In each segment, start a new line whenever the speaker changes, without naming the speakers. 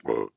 fuck.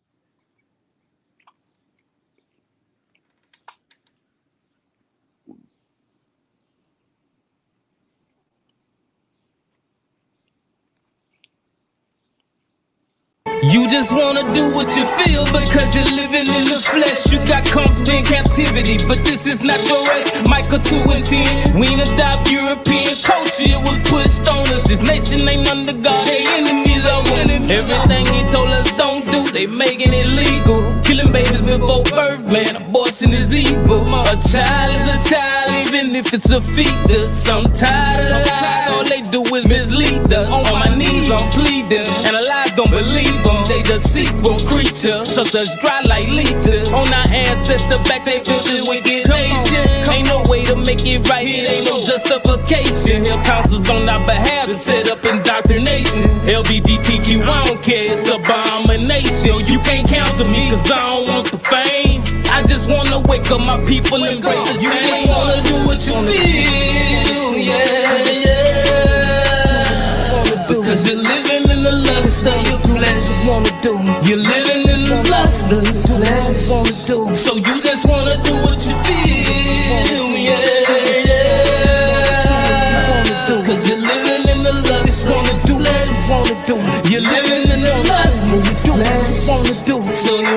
You just wanna do what you feel because you're living in the flesh. You got comfort in captivity, but this is not your race. Michael 2 and 10. We ain't adopt European culture, it was pushed on us. This nation ain't under God, they enemies are winning. Everything he told us don't do, they making it legal. Killing babies before birth, man, abortion is evil. A child is a child, even if it's a fetus. I'm tired of lies, all they do is mislead us. On my knees I'm pleading, and the lies don't believe them. They deceitful creatures, such as dry like leeches. On our ancestor back, they built this wicked nation. Ain't no way to make it right, it ain't no justification. Here counsels on our behalf to set up indoctrination. LGBTQ, I don't care, it's abomination. You can't counsel me, cause I don't want the fame. I just wanna wake up my people and break the chain. You just wanna do what you feel, yeah, yeah. Because you're living in the lust of your flesh. You're living in the lust of your flesh. So you just wanna do what you feel, yeah, yeah. Cause you're living in the lust of your flesh. You're living in the lust of your flesh. So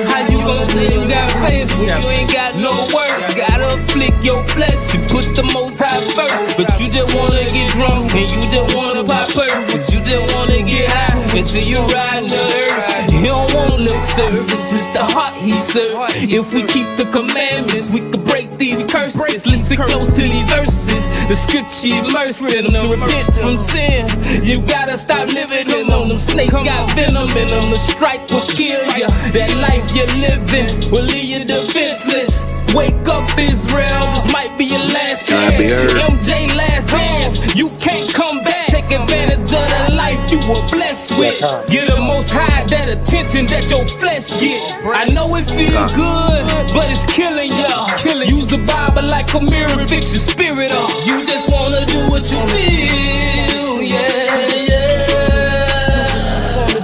how you gonna say you got faith when you ain't got no words? Gotta afflict your flesh, you put the Most High first. But you just wanna get drunk and you just wanna pop perk. But you just wanna get high until you ride the earth. He don't want lip service, it's the heart he serves. If we keep the commandments, we can break these curses. Listen close to these verses. The scripture immersed in them to repent from sin. You gotta stop living in them. Them snakes got venom in them. The strike will kill you. That life you're living will leave you defenseless. Wake up, Israel. This might be your last chance. MJ last dance. You can't come back. Take advantage of the life you were blessed with. Get the Most High that attention that your flesh get. I know it feels good, but it's killing ya. Use the Bible like a mirror and fix your spirit up. You just wanna do what you feel, yeah, yeah.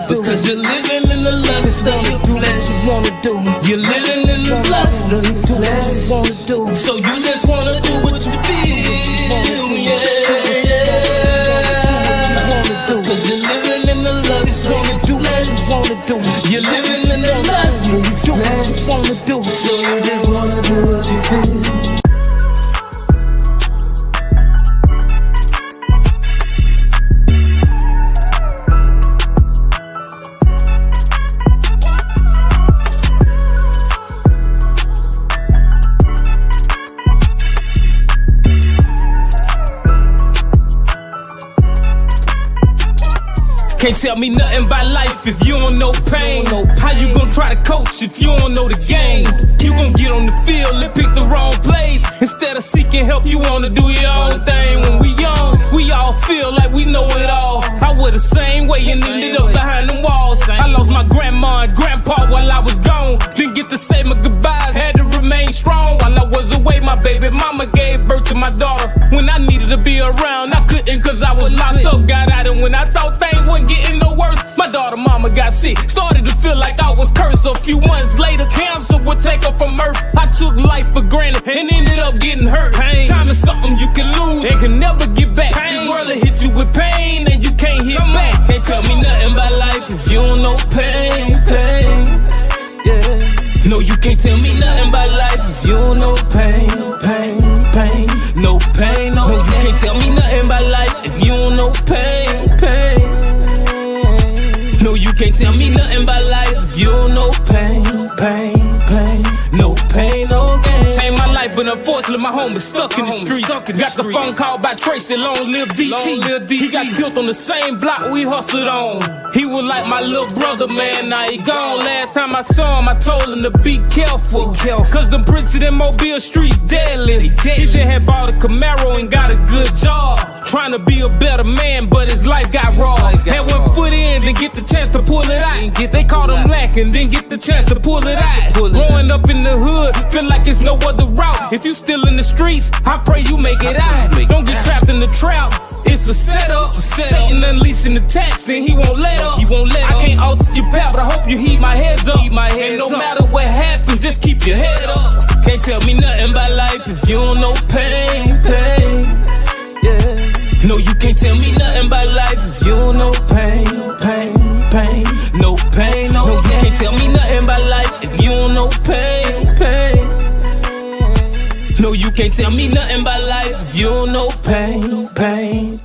Because you're living in the lust of your flesh. You're living in the lust of your flesh. So you just wanna do what you feel, yeah, yeah. Cause you're living in the lust of your flesh. You're living in the lust of your flesh. So you just wanna do what you feel. Can't tell me nothing about life if you don't know pain. How you gonna try to coach if you don't know the game? You gon' get on the field and pick the wrong place. Instead of seeking help, you wanna do your own thing. When we young, we all feel like we know it all. I was the same way and ended up behind the walls. I lost my grandma and grandpa while I was gone. Didn't get to say my goodbyes, had to remain strong while I was away. My baby mama gave birth to my daughter. When I needed to be around, I couldn't cause I was locked up. Got out and when I thought things weren't getting no worse, my daughter mama got sick. Started to feel like I was cursed. A few months later, cancer would take her from earth. I took life for granted and ended up getting hurt. Time is something you can lose and can never get back. This world will hit you with pain and you can't hit back. Can't tell me nothing about life if you don't know pain, yeah. No, you can't tell me nothing about life if you don't know pain, no pain, no. You can't tell me nothing about life if you don't know pain. No, you can't tell me nothing about life if you don't know pain, no pain, no gain. Changed my life, but unfortunately my home is stuck in the street. Got the phone call by Tracy, long live DT. He got killed on the same block we hustled on. He was like my little brother, man, now he gone. Last time I saw him, I told him to be careful. Cause them bricks in Mobile streets deadly. He just had bought a Camaro and got a good job. Trying to be a better man, but his life got raw. Had one foot in, then get the chance to pull it out. They caught him lacking, then get the chance to pull it out. Growing up in the hood, feel like it's no other route. If you still in the streets, I pray you make it out. Don't get trapped in the trap. It's a setup. Satan unleashing the tax and he won't let up. I can't alter your path, but I hope you heat my head up. And no matter what happens, just keep your head up. Can't tell me nothing about life if you don't know pain, pain. Yeah. No, you can't tell me nothing about life if you don't know pain, pain, pain. No pain, no, you can't tell me nothing about life if you don't know pain, pain. No, you can't tell me nothing about life if you don't know pain, pain.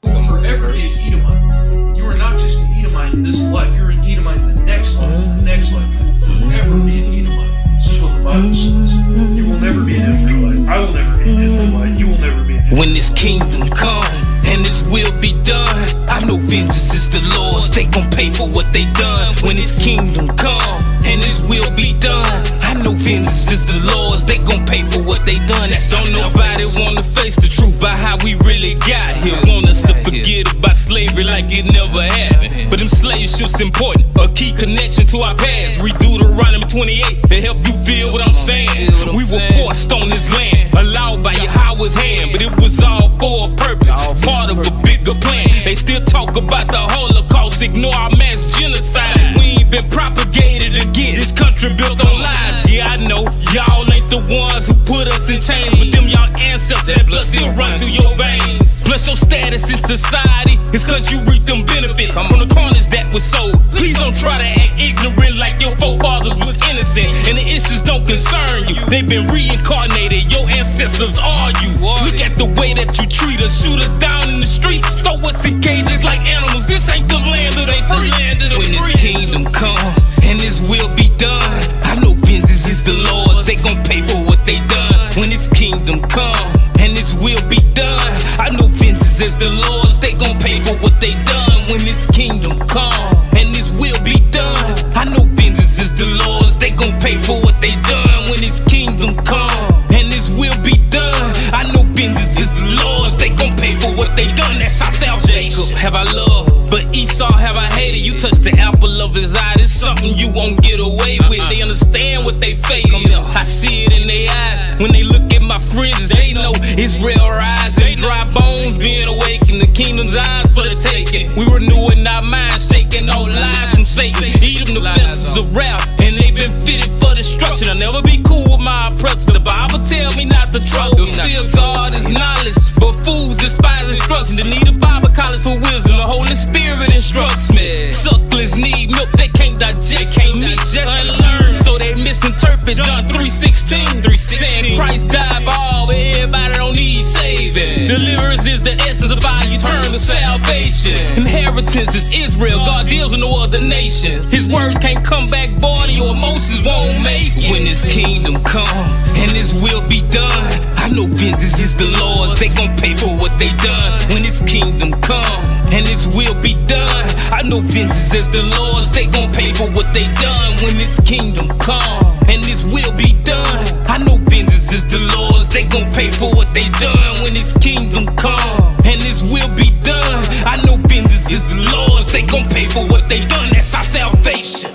You will forever be an Edomite. You are not just an Edomite in this life, you're an Edomite in the next life, the next life. You will forever be an Edomite. This is what the Bible says. You will never be an Israelite. I will never be an Israelite. You will never be an Israelite.
When this kingdom come and this will be done, I know vengeance is the Lord's. They gon' pay for what they done. When this kingdom come and this will be done, I know vengeance is the Lord's. They gon' pay for what they done. Don't nobody wanna face the truth about how we really got here. Want us to forget about slavery like it never happened. But them slave ships important, a key connection to our past. Read Deuteronomy 28 to help you feel what I'm saying. We were forced on this land, allowed by Yahweh's hand, but it was all for a purpose, part of a bigger plan. They still talk about the Holocaust, ignore our mass genocide. We ain't been propagated again. This country built on lies. Yeah, I know y'all ain't the ones who put us in chains, but them y'all ancestors, that blood still run through your veins. Plus your status in society is cause you reap them benefits from the carnage that was sold. Please don't try to act ignorant like your forefathers was innocent and the issues don't concern you. They've been reincarnated, your ancestors are you. Look at the way that you treat us, shoot us down in the streets, throw us in cages like animals. This ain't the land of the free. When this kingdom come and this will be done, I know vengeance is the Lord's. They gon' pay for what they done. When this kingdom come and this will be done, I know vengeance is the Lord's. They gon' pay for what they done. When this kingdom come and this will be done, I know vengeance is the Lord's. They gon' pay for what they done. When this kingdom come and this will be done, I know vengeance is the Lord's. They gon' pay for what they done. That's our salvation. Jacob have I loved, but Esau have I hated. You touch the apple of his eye, it's something you won't get away with. They understand what they face. I see it in their eyes when they look at my friends. They know Israel rising, dry bones being awakened. The kingdom's eyes for the taking. We renewing our minds, shaking all lies from Satan. Eat them the vessels of wrath, and they been fitted for destruction. I'll never be cool with my oppressor. The Bible tell me not to trust them. Still God is knowledge, but fools despise instruction. They need a Bible college for wisdom. The Holy Spirit instructs me. Sucklers need milk, they can't digest. Meat just unlearn, so they misinterpret John 3:16. Saying Christ died for all, but everybody don't need saving. Deliverance is the essence of our eternal salvation. Inheritance is Israel. God deals with no other nation. His words can't come back void, your emotions won't make it. When this kingdom come and this will be done, I know vengeance is the Lord's. They gon' pay for what they done. When this kingdom come and this will be done, I know vengeance is the Lord's. They gon' pay for what they done. When this kingdom come and this will be done, I know vengeance is the Lord's. They gon' pay for what they done. When this kingdom come and this will be done, I know vengeance is the Lord's. They gon' pay for what they done. That's our salvation.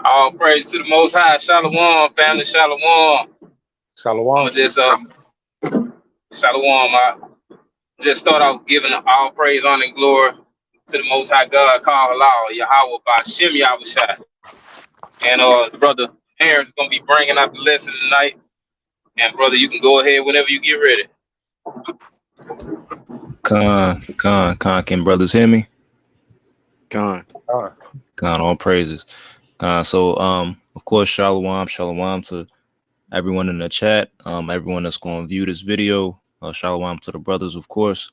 All praise to the Most High. Shalom, family. Shalom.
Shalom.
Shalom. I just start off giving all praise, honor, and glory to the Most High God, called Allah, Yahweh, by Shem Yahushua. And brother Aaron's gonna be bringing out the lesson tonight. And brother, you can go ahead whenever you get ready.
Can brothers hear me?
Con,
all praises. So of course, shalom to everyone in the chat, everyone that's going to view this video. Shalom to the brothers, of course.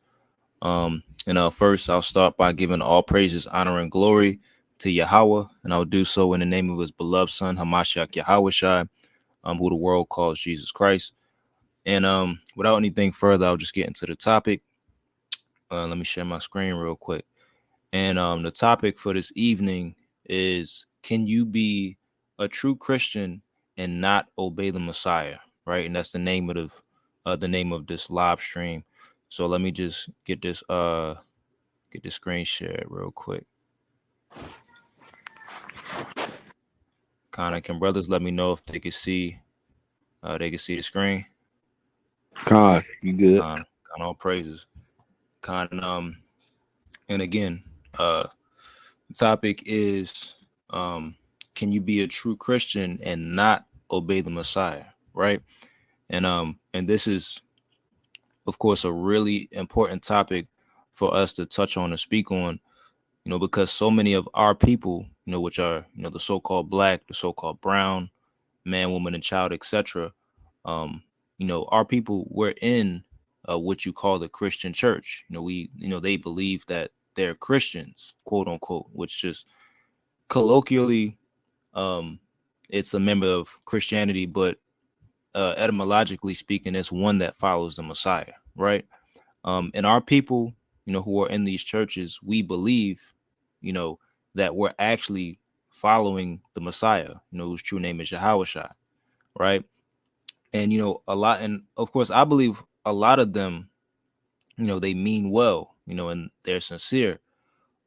First, I'll start by giving all praises, honor, and glory to Yahweh, and I'll do so in the name of his beloved son, Hamashiach Yahushua, who the world calls Jesus Christ. And without anything further, I'll just get into the topic. Let me share my screen real quick. And the topic for this evening is, can you be a true Christian and not obey the Messiah, right? And that's the name of this live stream. So let me just get this screen shared real quick. Kind of, can brothers let me know if they can see the screen?
Con, you good?
Kind all praises. And again, the topic is can you be a true Christian and not obey the Messiah, right? And this is, of course, a really important topic for us to touch on and speak on, because so many of our people, which are, the so-called black, the so-called brown, man, woman, and child, etc. Our people, we're in what you call the Christian church. They believe that they're Christians, quote unquote, which just colloquially, it's a member of Christianity, but etymologically speaking, it's one that follows the Messiah, right? And our people, who are in these churches, we believe, that we're actually following the Messiah, whose true name is Yahushua, right? And and of course, I believe a lot of them, they mean well, and they're sincere,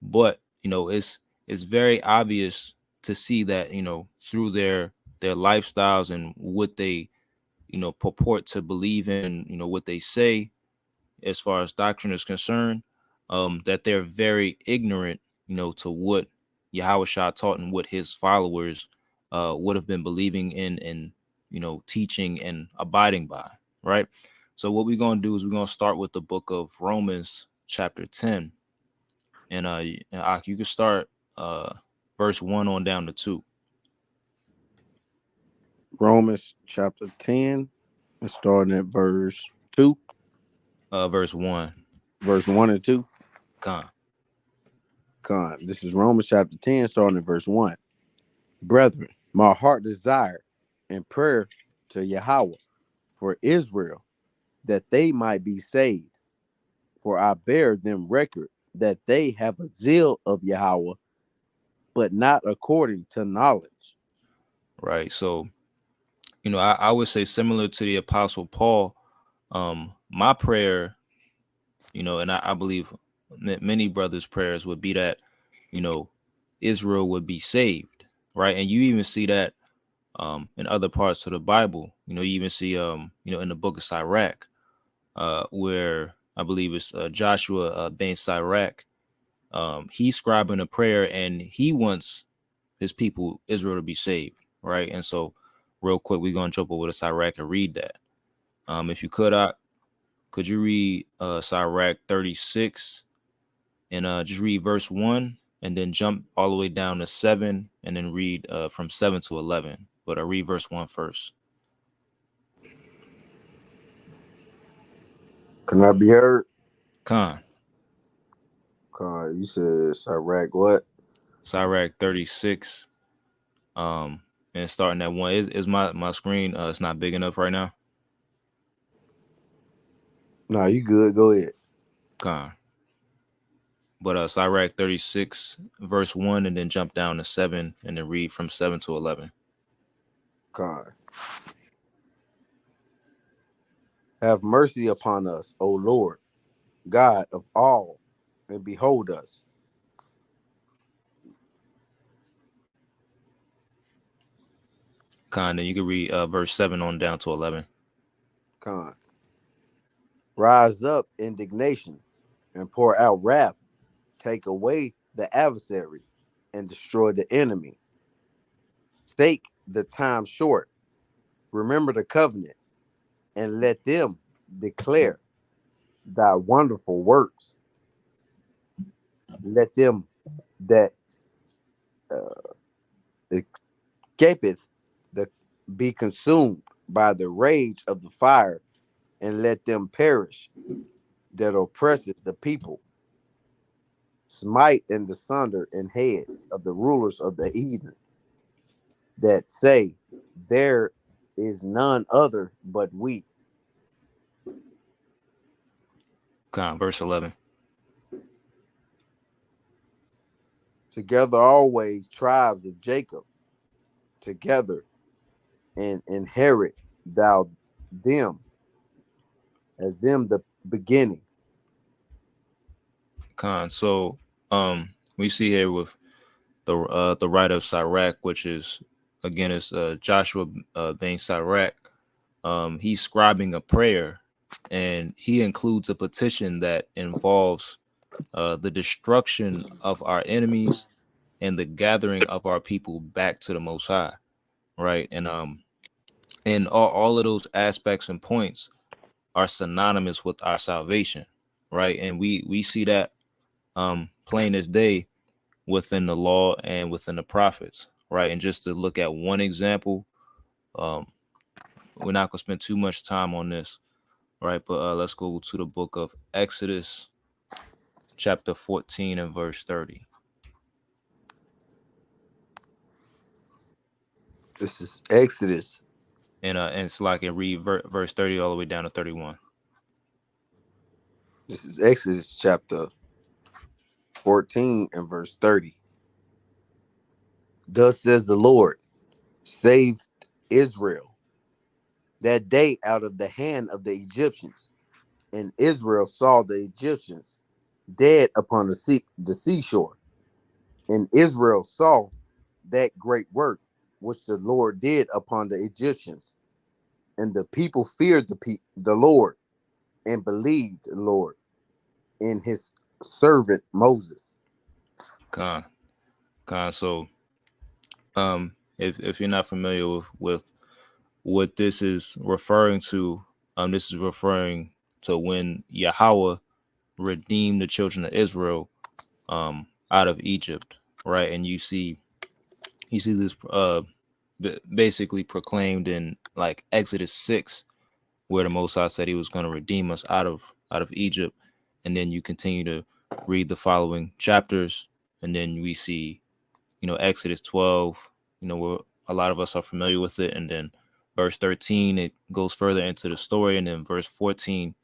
but it's very obvious to see that through their lifestyles and what they purport to believe in, what they say as far as doctrine is concerned, that they're very ignorant, to what Yahushua taught and what his followers would have been believing in and teaching and abiding by, right? So what we're going to do is we're going to start with the book of Romans chapter 10, and you can start verse 1 on down to 2.
Romans chapter 10, and starting at verse 2.
Verse 1.
Verse 1 and 2.
Con.
This is Romans chapter 10, starting at verse 1. Brethren, my heart desire and prayer to Yahweh for Israel, that they might be saved. For I bear them record that they have a zeal of Yahweh, but not according to knowledge.
Right. So, I would say similar to the Apostle Paul, my prayer, and I believe many brothers' prayers would be that, Israel would be saved, right? And you even see that in other parts of the Bible. You even see, in the book of Sirach, where I believe it's Joshua ben Sirach. He's scribing a prayer and he wants his people, Israel, to be saved, right? And so real quick, we're going to jump over to Sirach and read that. If you could you read Sirach 36 and just read verse 1 and then jump all the way down to 7 and then read from 7 to 11. But I read verse 1 first.
Can I be heard?
Con.
You said Sirach what?
Sirach 36. And starting at 1. Is my screen it's not big enough right now?
No, you good. Go ahead.
Con. But Sirach 36, verse 1, and then jump down to 7 and then read from 7 to 11.
God. Have mercy upon us, O Lord, God of all, and behold us.
Con, then you can read verse 7 on down to 11.
Con. Rise up indignation and pour out wrath. Take away the adversary and destroy the enemy. Stake the time short. Remember the covenant and let them declare thy wonderful works. Let them that escapeth be consumed by the rage of the fire, and let them perish that oppresses the people. Smite in the sunder and heads of the rulers of the heathen, that say, there is none other but we.
Verse 11.
Together always tribes of Jacob, together, and inherit thou them as them the beginning.
Con. So we see here with the writer of Sirach, which is again is Joshua ben Sirach. He's scribing a prayer, and he includes a petition that involves the destruction of our enemies and the gathering of our people back to the Most High, right? And all of those aspects and points are synonymous with our salvation, right? And we see that plain as day within the law and within the prophets, right? And just to look at one example, we're not gonna spend too much time on this, right? But let's go to the book of Exodus, chapter 14 and verse 30.
This is Exodus.
And it's like it read verse 30 all the way down to 31.
This is Exodus chapter 14 and verse 30. Thus says the Lord, saved Israel that day out of the hand of the Egyptians. And Israel saw the Egyptians dead upon the seashore. And Israel saw that great work which the Lord did upon the Egyptians. And the people feared the Lord and believed the Lord in his servant Moses.
Con. So if you're not familiar with what this is referring to, this is referring to when Yahweh redeemed the children of Israel out of Egypt, right? And you see this basically proclaimed in like Exodus 6, where the Most High said he was going to redeem us out of Egypt. And then you continue to read the following chapters, and then we see, Exodus 12, where a lot of us are familiar with it. And then verse 13, it goes further into the story. And then verse 14,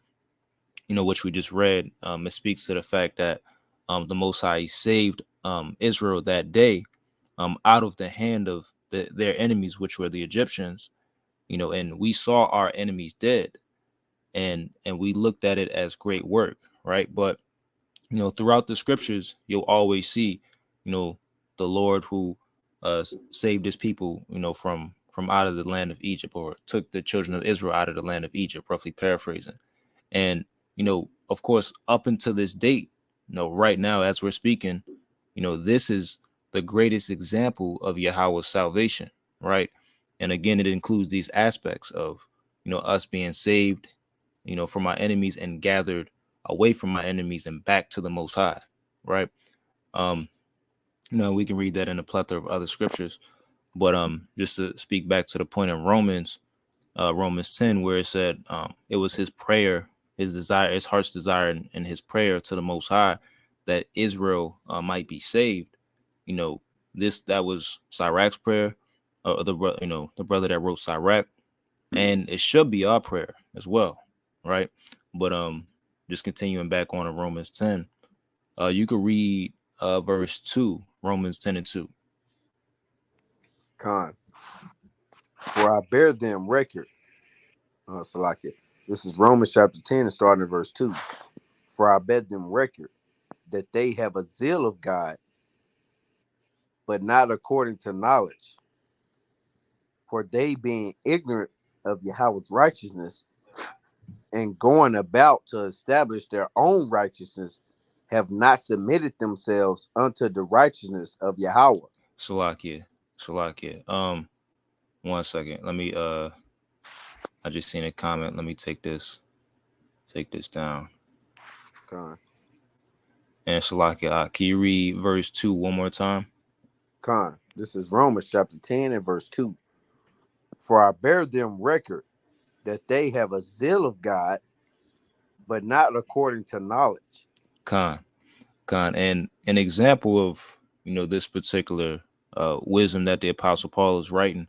which we just read, it speaks to the fact that the Most High saved Israel that day out of the hand of their enemies, which were the Egyptians, and we saw our enemies dead, and we looked at it as great work, right? But throughout the scriptures, you'll always see, the Lord who saved his people, from out of the land of Egypt, or took the children of Israel out of the land of Egypt, roughly paraphrasing. And of course, up until this date, right now as we're speaking, this is the greatest example of Yahweh's salvation, right? And again, it includes these aspects of us being saved from our enemies and gathered away from our enemies and back to the Most High, right? We can read that in a plethora of other scriptures, but just to speak back to the point in Romans 10, where it said it was his prayer, his desire, his heart's desire, and his prayer to the Most High that Israel might be saved. That was Sirach's prayer, the brother that wrote Sirach, and it should be our prayer as well, right? But just continuing back on to Romans 10, you could read verse 2, Romans 10 and 2.
Con. For I bear them record. Salakia. This is Romans chapter 10 and starting at verse 2. For I bear them record that they have a zeal of God, but not according to knowledge. For they, being ignorant of Yahweh's righteousness and going about to establish their own righteousness, have not submitted themselves unto the righteousness of Yahweh.
Salakia. One second. Let me I just seen a comment. Let me take this down.
Con.
And Salakia, can you read verse 2 one more time?
Con. This is Romans chapter 10 and verse 2. For I bear them record that they have a zeal of God, but not according to knowledge.
Con. And an example of this particular wisdom that the Apostle Paul is writing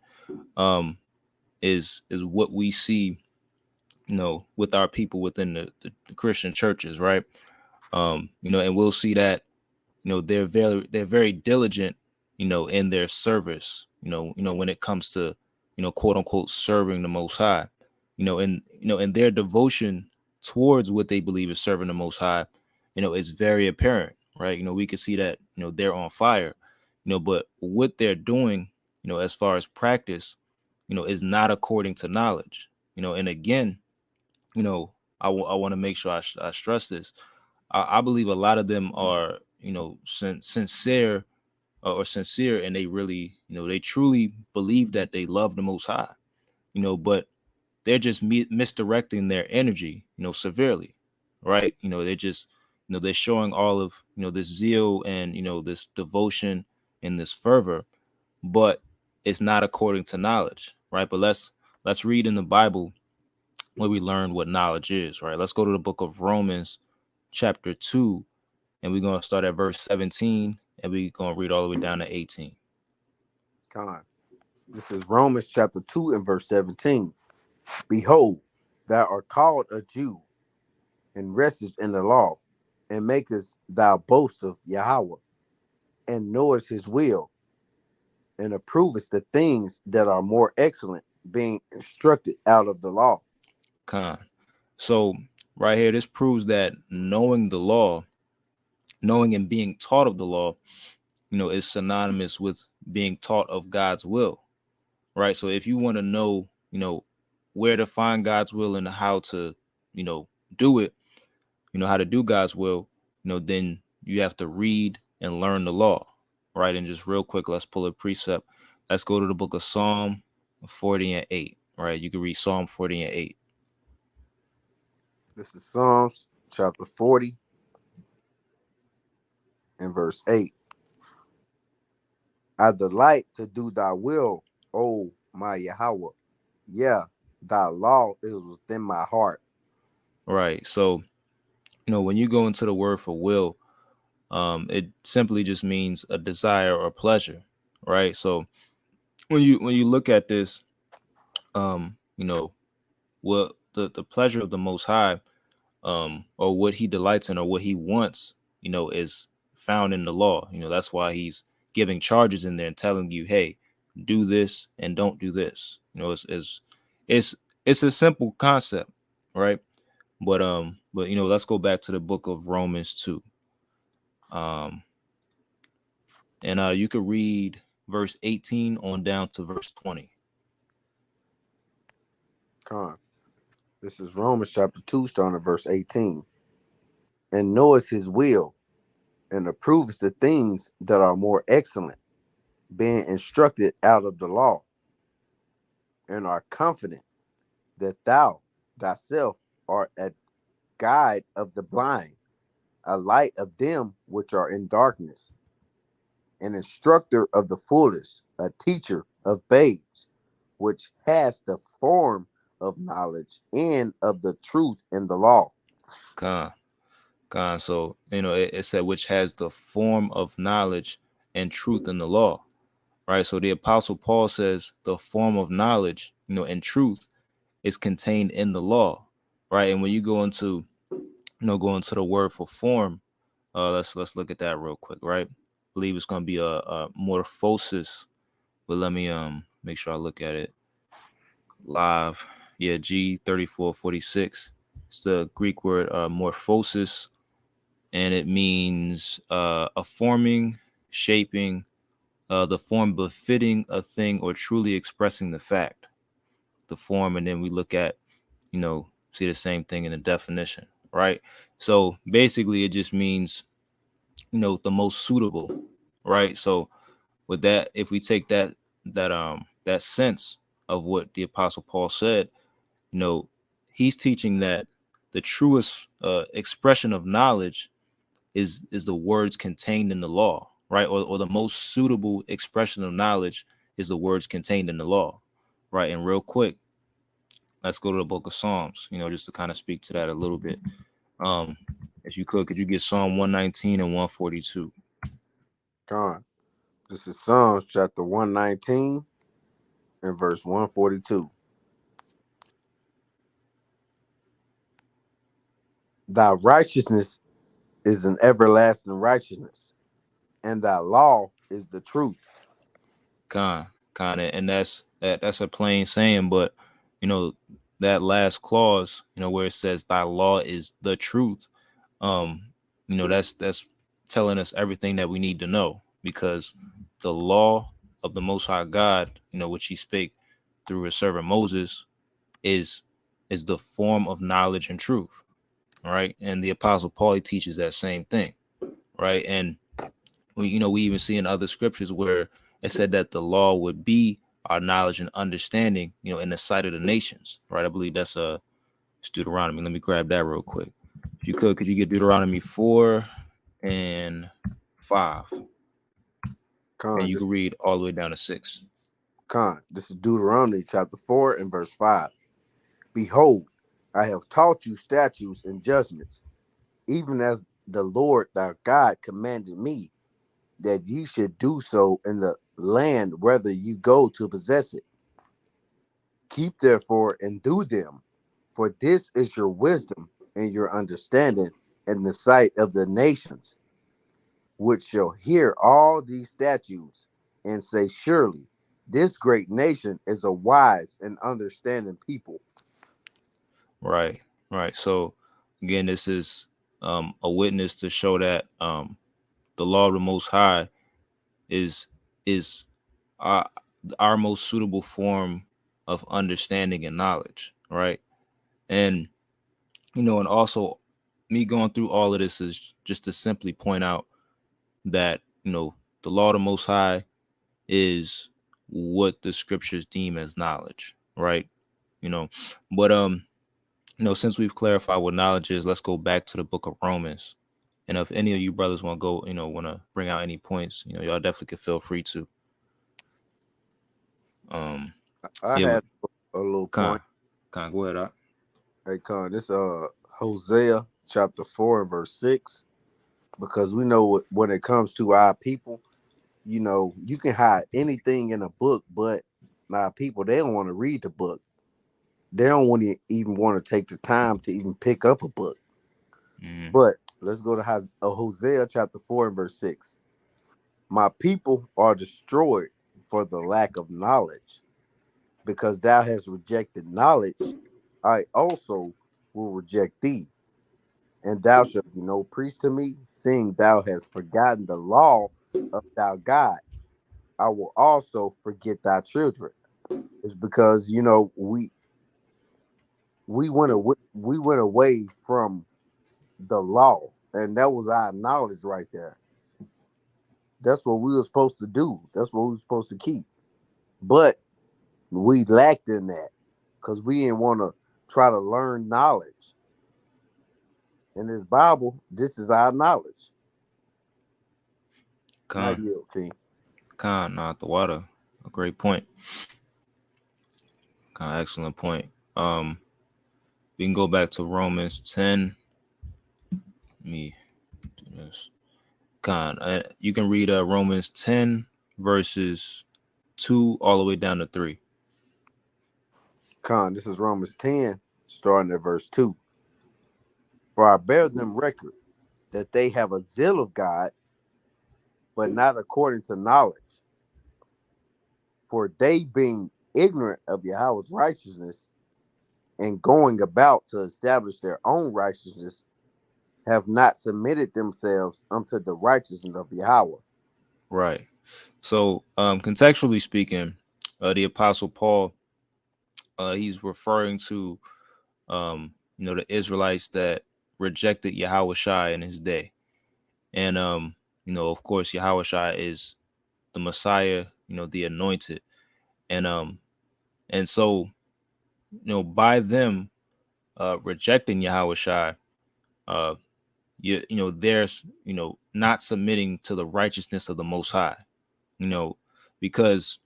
is what we see with our people within the Christian churches, right? And we'll see that they're very diligent in their service when it comes to, quote unquote, serving the Most High, and their devotion towards what they believe is serving the Most High, is very apparent, right? We can see that, they're on fire, but what they're doing, as far as practice, is not according to knowledge, and again, I want to make sure I stress this. I believe a lot of them are, sincere or sincere, and they really, they truly believe that they love the Most High, but they're just misdirecting their energy, severely, right? They're just, they're showing all of, this zeal and, this devotion and this fervor, but it's not according to knowledge, right? But let's read in the Bible where we learn what knowledge is, right? Let's go to the book of Romans, chapter 2, and we're going to start at verse 17, and we're going to read all the way down to 18.
God. This is Romans chapter 2 and verse 17. Behold, thou art called a Jew, and restest in the law, and makest thou boast of Yahweh, and knowest his will, and approvest the things that are more excellent, being instructed out of the law.
Con. So right here, this proves that knowing the law, knowing and being taught of the law, is synonymous with being taught of God's will, right? So if you want to know, where to find God's will and how to, do it, how to do God's will, then you have to read and learn the law, right? And just real quick, let's pull a precept. Let's go to the book of Psalm 40 and 8, right? You can read Psalm 40 and 8.
This is Psalms chapter 40 and verse 8. I delight to do thy will, O my Yahweh. Yeah, thy law is within my heart.
Right. So, when you go into the word for will, it simply just means a desire or pleasure, right? So when you look at this, what the pleasure of the Most High, or what he delights in or what he wants, is found in the law. That's why he's giving charges in there and telling you, hey, do this and don't do this. It's a simple concept, right? But let's go back to the book of Romans 2. And you could read verse 18 on down to verse 20.
Con. This is Romans chapter 2, starting at verse 18. And knowest his will, and approvest the things that are more excellent, being instructed out of the law, and are confident that thou thyself art a guide of the blind, a light of them which are in darkness, an instructor of the foolish, a teacher of babes, which has the form of knowledge and of the truth in the law.
So, it said, which has the form of knowledge and truth in the law, right? So the Apostle Paul says the form of knowledge, and truth is contained in the law, right? And when you go into the word for form, let's look at that real quick, right? I believe it's going to be a morphosis, but let me make sure I look at it live. Yeah, G3446. It's the Greek word morphosis, and it means a forming, shaping, the form befitting a thing or truly expressing the fact, the form. And then we look at, see the same thing in the definition, right? So basically it just means, the most suitable, right? So with that, if we take that sense of what the Apostle Paul said, he's teaching that the truest expression of knowledge is the words contained in the law, right? Or the most suitable expression of knowledge is the words contained in the law, right? And real quick, let's go to the book of Psalms, just to kind of speak to that a little bit. If you could you get Psalm 119 and 142?
God. This is Psalms chapter 119 and verse 142. Thy righteousness is an everlasting righteousness, and thy law is the truth.
God. kind of, and that's a plain saying. But you know, that last clause, you know, where it says thy law is the truth, you know, that's telling us everything that we need to know, because the law of the Most High God, you know, which he spake through his servant Moses, is the form of knowledge and truth. Right. And the Apostle Paul, he teaches that same thing. Right. And we even see in other scriptures where it said that the law would be our knowledge and understanding, you know, in the sight of the nations. Right. I believe that's it's Deuteronomy. Let me grab that real quick. If you could you get Deuteronomy 4 and 5? And you can read all the way down to 6.
This is Deuteronomy chapter 4 and verse 5. Behold, I have taught you statutes and judgments, even as the Lord thy God commanded me, that ye should do so in the land whether you go to possess it. Keep therefore and do them, for this is your wisdom and your understanding in the sight of the nations, which shall hear all these statutes and say, surely this great nation is a wise and understanding people.
Right. So again, this is a witness to show that the law of the Most High is our most suitable form of understanding and knowledge. Right. And you know, and also me going through all of this is just to simply point out that, you know, the law of the Most High is what the scriptures deem as knowledge, right? You know, but you know, since we've clarified what knowledge is, let's go back to the book of Romans. And if any of you brothers want to go, you know, want to bring out any points, you know, y'all definitely could feel free to.
I had a little point.
Go ahead.
Hey, this Hosea chapter 4 and verse 6, because we know when it comes to our people, you know, you can hide anything in a book, but our people, they don't want to read the book. They don't even want to take the time to even pick up a book. But let's go to Hosea chapter 4 and verse 6. My people are destroyed for the lack of knowledge. Because thou hast rejected knowledge, I also will reject thee. And thou shalt be no priest to me, seeing thou hast forgotten the law of thy God. I will also forget thy children. It's because, you know, we went away from the law, and that was our knowledge right there. That's what we were supposed to do. That's what we were supposed to keep. But we lacked in that because we didn't want to try to learn knowledge. In this Bible, this is our knowledge.
Not the water. A great point. Excellent point. We can go back to Romans 10. Let me do this. You can read Romans 10 verses 2 all the way down to 3.
This is Romans 10, starting at verse 2. For I bear them record that they have a zeal of God, but not according to knowledge. For they, being ignorant of Yahweh's righteousness and going about to establish their own righteousness, have not submitted themselves unto the righteousness of Yahweh.
Right. So, contextually speaking, the Apostle Paul, he's referring to, you know, the Israelites that rejected Yahushua in his day. And, you know, of course, Yahushua is the Messiah, you know, the anointed. And so, you know, by them rejecting Yahushua, you know, there's, you know, not submitting to the righteousness of the Most High, you know, because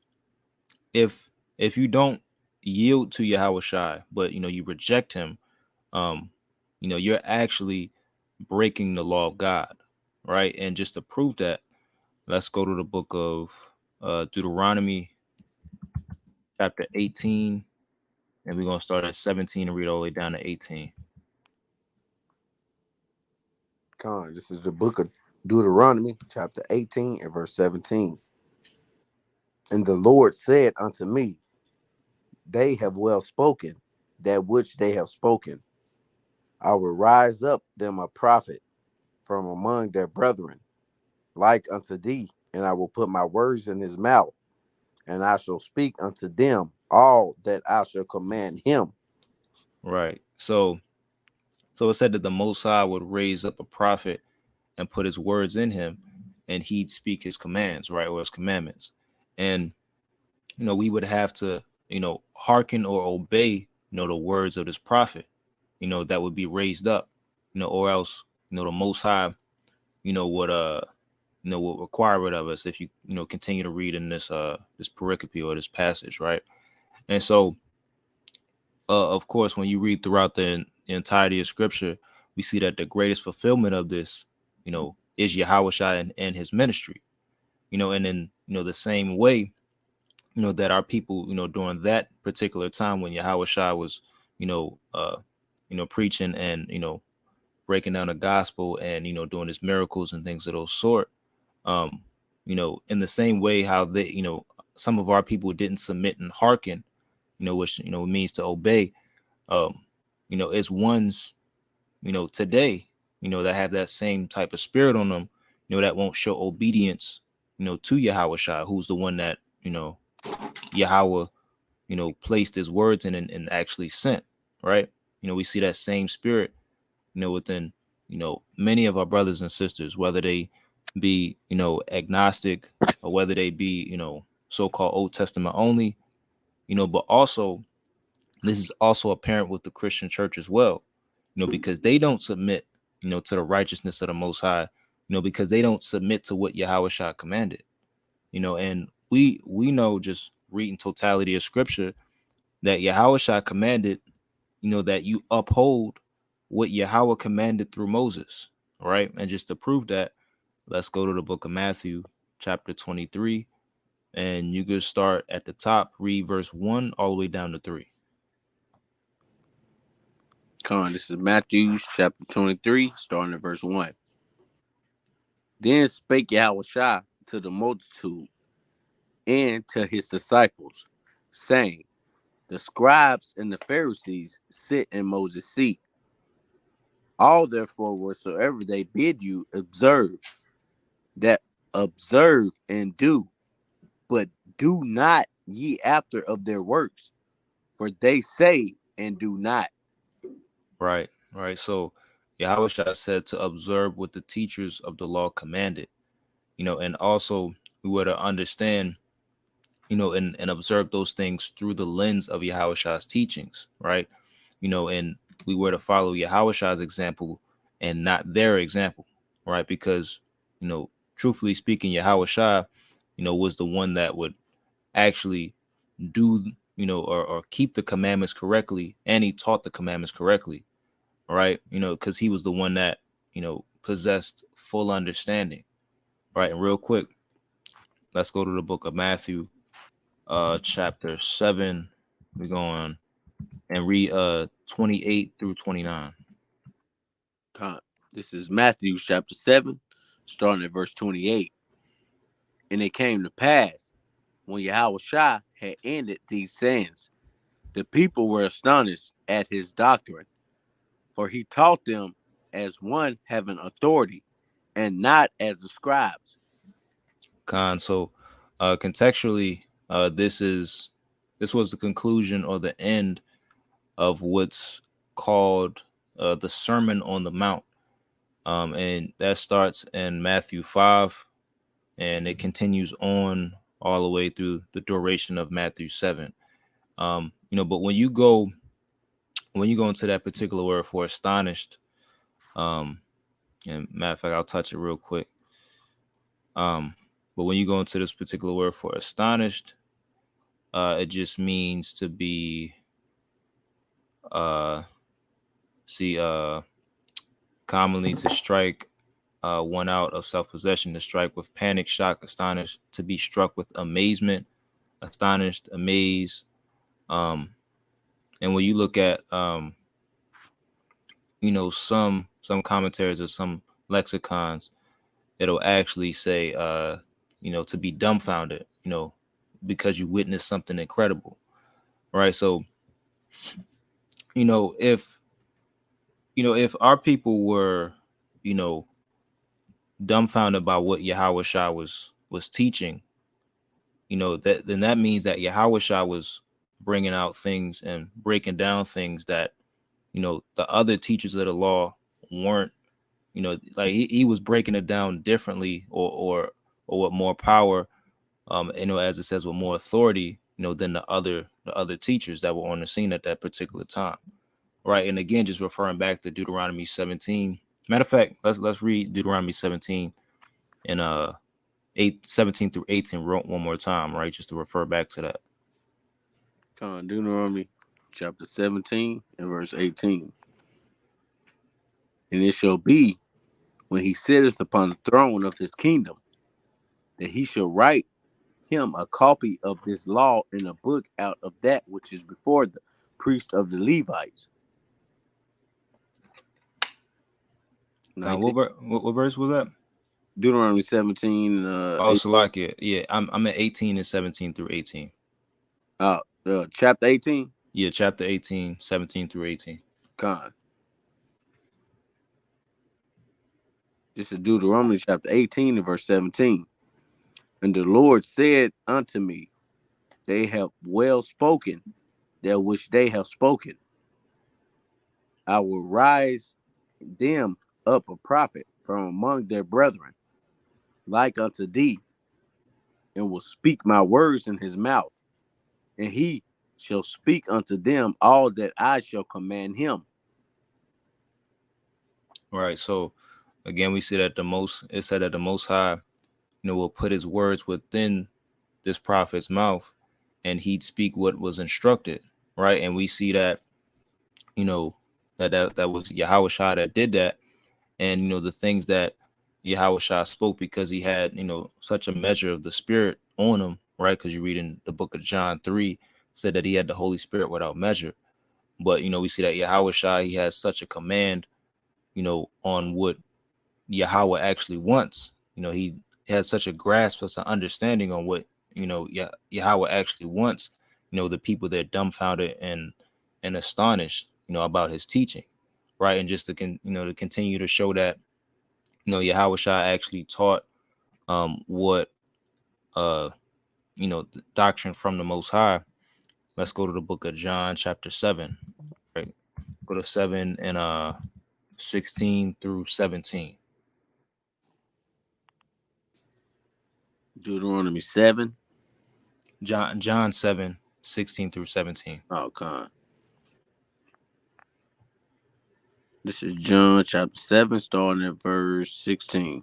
if you don't yield to Yahushua, but, you know, you reject him, you know, you're actually breaking the law of God. Right. And just to prove that, let's go to the book of Deuteronomy chapter 18. And we're going to start at 17 and read all the way down to 18.
This is the book of Deuteronomy, chapter 18 and verse 17. And the Lord said unto me, they have well spoken that which they have spoken. I will rise up them a prophet from among their brethren, like unto thee, and I will put my words in his mouth, and I shall speak unto them all that I shall command him.
Right. So it said that the Most High would raise up a prophet and put his words in him, and he'd speak his commands, right, or his commandments. And we would have to, hearken or obey, the words of this prophet, that would be raised up, or else, the Most High, would require it of us if you, continue to read in this this pericope or this passage, right? And so, of course, when you read throughout the entirety of Scripture, we see that the greatest fulfillment of this, is Yahushua and his ministry, and in the same way, that our people, during that particular time when Yahushua was, preaching and breaking down the gospel and doing his miracles and things of those sort. In the same way how they, some of our people didn't submit and hearken, which means to obey, is ones, today, that have that same type of spirit on them, that won't show obedience, to Yahushua, who's the one that, Yahweh, placed his words in and actually sent, right? We see that same spirit, within, many of our brothers and sisters, whether they be, agnostic or whether they be, so-called Old Testament only, but also this is also apparent with the Christian church as well, because they don't submit, to the righteousness of the Most High, because they don't submit to what Yahushua commanded, and we know just reading totality of Scripture that Yahushua commanded, that you uphold what Yahweh commanded through Moses, right? And just to prove that, let's go to the book of Matthew, chapter 23, and you could start at the top, read verse 1 all the way down to 3.
This is Matthew chapter 23, starting at verse 1. Then spake Yahushua to the multitude and to his disciples, saying, the scribes and the Pharisees sit in Moses' seat. All therefore whatsoever they bid you observe, that observe and do, but do not ye after of their works, for they say and do not.
Right. So Yahushua said to observe what the teachers of the law commanded, and also we were to understand, and observe those things through the lens of Yahushua's teachings, right? And we were to follow Yahushua's example and not their example, right? Because, truthfully speaking, Yahushua, was the one that would actually do, or keep the commandments correctly, and he taught the commandments correctly, right? Because he was the one that, possessed full understanding, right? And real quick, let's go to the book of Matthew, chapter 7. We're going and read 28 through 29.
This is Matthew chapter 7, starting at verse 28. And it came to pass, when Yahushua had ended these sayings, the people were astonished at his doctrine, for he taught them as one having authority, and not as the scribes.
So contextually, this was the conclusion or the end of what's called the Sermon on the Mount, and that starts in Matthew 5, and it continues on all the way through the duration of Matthew 7. But when you go into that particular word for astonished, and matter of fact, I'll touch it real quick. But when you go into this particular word for astonished, it just means to be, commonly to strike one out of self-possession, to strike with panic, shock, astonished, to be struck with amazement, astonished, amazed. And when you look at, some commentaries or some lexicons, it'll actually say, to be dumbfounded, because you witnessed something incredible, right? So, if our people were, dumbfounded by what Yahweh Shah was teaching, that means that Yahweh Shah was bringing out things and breaking down things that, the other teachers of the law weren't, like he was breaking it down differently or with more power, as it says, with more authority, than the other teachers that were on the scene at that particular time. Right. And again, just referring back to Deuteronomy 17. Matter of fact, let's read Deuteronomy 17 and 17 through 18 one more time, right? Just to refer back to that.
Deuteronomy chapter 17 and verse 18. And it shall be, when he sitteth upon the throne of his kingdom, that he shall write him a copy of this law in a book out of that which is before the priest of the Levites.
What verse was that?
Deuteronomy 17.
Salakia. Yeah, I'm at 18 and 17 through 18.
Chapter 18?
Yeah, chapter 18, 17 through 18.
This is Deuteronomy chapter 18 and verse 17. And the Lord said unto me, they have well spoken that which they have spoken. I will rise them up a prophet from among their brethren, like unto thee, and will speak my words in his mouth, and he shall speak unto them all that I shall command him.
All right. So again, we see that it said that the Most High, will put his words within this prophet's mouth, and he'd speak what was instructed. Right. And we see that, that was Yahweh Shah that did that. And, the things that Yahweh Shah spoke, because he had, such a measure of the Spirit on him, right? Because you read in the book of John 3, said that he had the Holy Spirit without measure. But, we see that Yahweh Shah, he has such a command, on what Yahweh actually wants. He has such a grasp, such an understanding on what, Yahweh actually wants, the people that are dumbfounded and astonished, about his teaching. Right. And just to continue to show that, Yahweh Shah actually taught what the doctrine from the Most High. Let's go to the book of John chapter 7. Right. Go to 7 and 16 through 17.
Deuteronomy 7.
John 7, 16 through 17.
Oh, God. This is John chapter 7, starting at verse 16.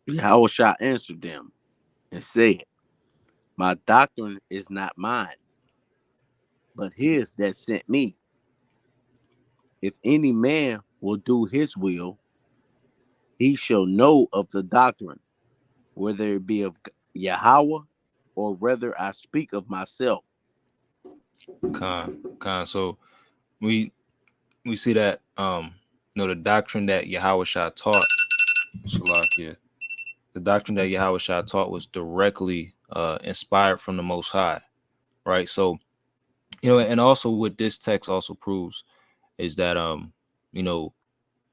Yahweh Shah answered them and said, my doctrine is not mine, but his that sent me. If any man will do his will, he shall know of the doctrine, whether it be of Yahweh or whether I speak of myself.
So we see that the doctrine that Yahweh Shah taught, Salakia, the doctrine that Yahweh Shah taught was directly inspired from the Most High, right? So, and also what this text also proves is that